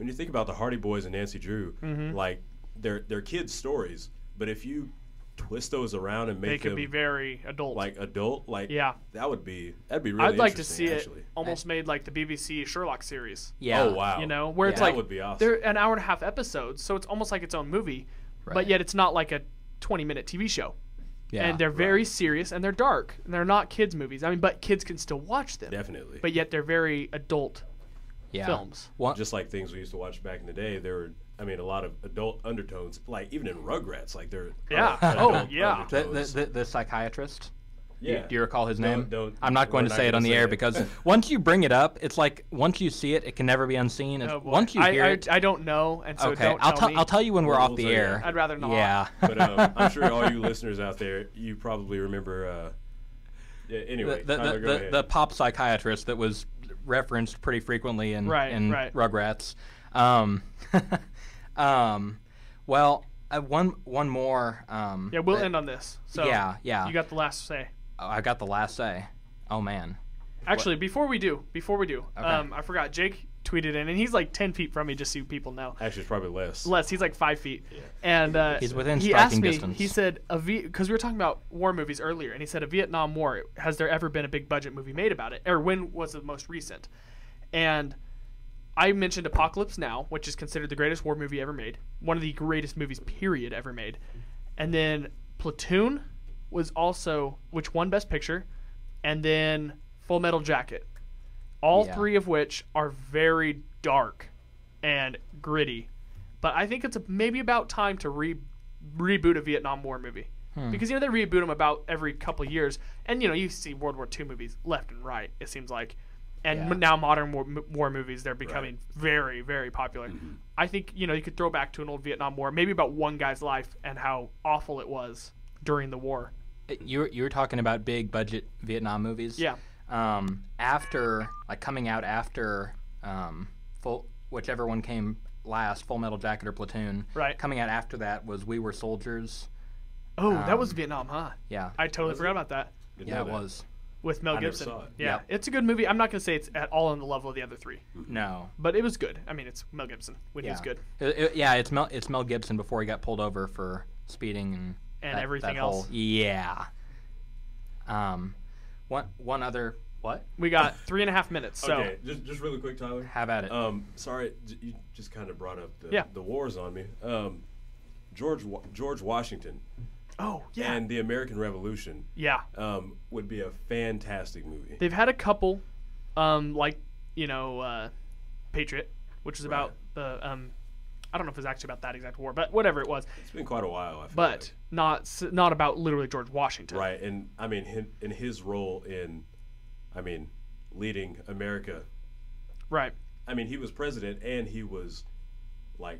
you think about the Hardy Boys and Nancy Drew, Mm-hmm. like they're kids' stories, but if you twist those around and They make could them be very adult. like adult, like Yeah. that'd be really. I'd like to interesting, see actually. it almost made like the BBC Sherlock series. Yeah. Oh wow! Where it's that like would be awesome. they're an hour and a half episodes, so it's almost like its own movie, but Right. yet it's not like a 20-minute TV show. Yeah. And they're very serious and they're dark. And they're not kids movies. I mean, but kids can still watch them. Definitely. But yet they're very adult yeah. films. One, Just like things we used to watch back in the day, there were, I mean, a lot of adult undertones. Like even in Rugrats, like there. Yeah. adult yeah. undertones. the psychiatrist. Yeah. Do you recall his name? Don't- I'm not going we're to not say it gonna on the say air it. because once you bring it up, it's like once you see it, it can never be unseen. Oh, boy. Once you hear it, I don't know, and so okay, don't I'll tell me. I'll tell you when we're We'll off the tell you air. after. I'd rather not. Yeah. But I'm sure all you listeners out there, you probably remember. Yeah, anyway, Tyler, go ahead. the pop psychiatrist that was referenced pretty frequently in Right. Rugrats. Well, one more. Yeah, we'll end on this. So yeah. You got the last say. I got the last say. Oh man. Actually, before we do, Okay. I forgot. Jake tweeted in, and he's like 10 feet from me, just so people know. Actually, it's probably less. Less. He's like 5 feet. And He's within he striking asked me, distance. he said, because we were talking about war movies earlier, and he said, a Vietnam War, has there ever been a big budget movie made about it? Or when was the most recent? And I mentioned Apocalypse Now, which is considered the greatest war movie ever made. One of the greatest movies, period, ever made. And then Platoon was also, which won Best Picture. And then Full Metal Jacket. All three of which are very dark and gritty. But I think it's maybe about time to reboot a Vietnam War movie. Because, they reboot them about every couple of years. And, you see World War II movies left and right, it seems like. And now modern war movies, they're becoming very, very popular. Mm-hmm. I think, you could throw back to an old Vietnam War, maybe about one guy's life and how awful it was during the war. You were talking about big budget Vietnam movies. Yeah. Coming out after whichever one came last, Full Metal Jacket or Platoon. Right. Coming out after that was We Were Soldiers. Oh, that was Vietnam, huh? Yeah. I totally forgot about that. Yeah, it was. With Mel Gibson. Never saw it. Yeah, it's a good movie. I'm not going to say it's at all on the level of the other three. No. But it was good. I mean, it's Mel Gibson when he was good. It's Mel Gibson before he got pulled over for speeding and everything else. Yeah. One other... What? We got 3.5 minutes. So. Okay, just really quick, Tyler. Have at it. Sorry, you just kind of brought up the wars on me. George Washington. Oh, yeah. And the American Revolution. Yeah. Would be a fantastic movie. They've had a couple, Patriot, which is about the I don't know if it was actually about that exact war, but whatever it was. It's been quite a while, I feel but like. not about literally George Washington. Right, and I mean in his role in leading America. Right. I mean, he was president and he was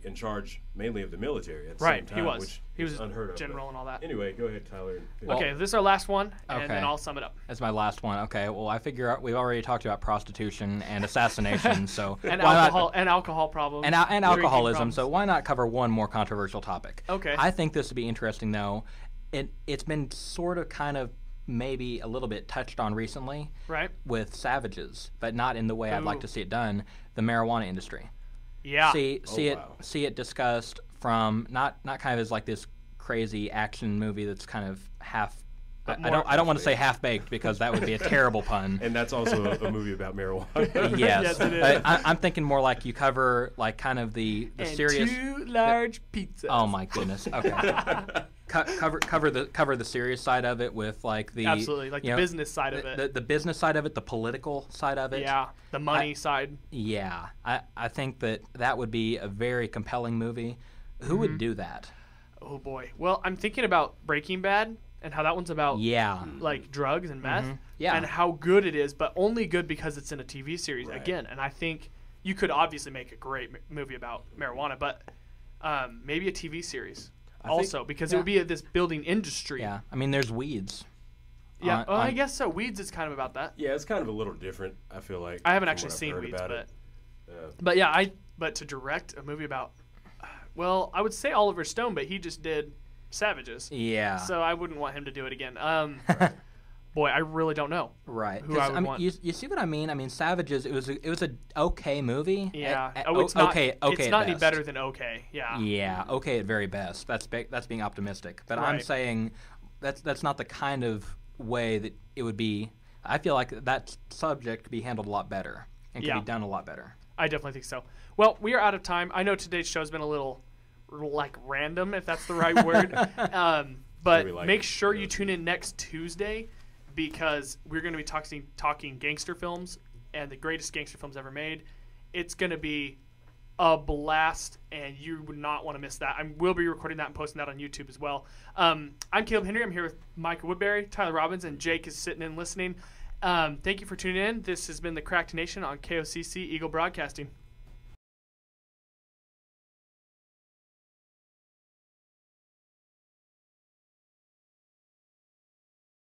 in charge mainly of the military at the same time. Right, he was unheard of. General and all that. Anyway, go ahead, Tyler. Okay, this is our last one, and then I'll sum it up. That's my last one. Okay, well, I figure we've already talked about prostitution and assassination, so and alcohol problems and alcoholism. So why not cover one more controversial topic? Okay. I think this would be interesting, though. It's been sort of kind of maybe a little bit touched on recently, right? With savages, but not in the way I'd like to see it done. The marijuana industry. Yeah. See it discussed from not kind of as like this crazy action movie that's kind of half. I don't want to say half baked because that would be a terrible pun. And that's also a movie about marijuana. Yes, it is. I'm thinking more like you cover like kind of the serious. 2 large pizzas. Oh my goodness. Okay. cover the serious side of it with like the absolutely the business side of it. The business side of it, the political side of it. Yeah, the money side. Yeah, I think that would be a very compelling movie. Who would do that? Oh boy. Well, I'm thinking about Breaking Bad and how that one's about like drugs and meth. Yeah. And how good it is, but only good because it's in a TV series again. And I think you could obviously make a great movie about marijuana, but maybe a TV series. Because it would be this building industry. Yeah, I mean, there's Weeds. Yeah, I guess so. Weeds is kind of about that. Yeah, it's kind of a little different, I feel like. I haven't actually seen Weeds, but to direct a movie about, well, I would say Oliver Stone, but he just did Savages. Yeah. So I wouldn't want him to do it again. Boy, I really don't know. Right. Who I would want. You see what I mean? I mean, Savages. It was a okay movie. Yeah. It's not okay. It's not any best. better than okay. Yeah. Yeah. Okay at very best. That's being optimistic. But I'm saying that's not the kind of way that it would be. I feel like that subject could be handled a lot better and could be done a lot better. I definitely think so. Well, we are out of time. I know today's show has been a little random, if that's the right word. But make sure you tune in next Tuesday, because we're going to be talking gangster films and the greatest gangster films ever made. It's going to be a blast, and you would not want to miss that. I will be recording that and posting that on YouTube as well. I'm Caleb Henry. I'm here with Micah Woodbury, Tyler Robbins, and Jake is sitting in listening. Thank you for tuning in. This has been the Cracked Nation on KOCC Eagle Broadcasting.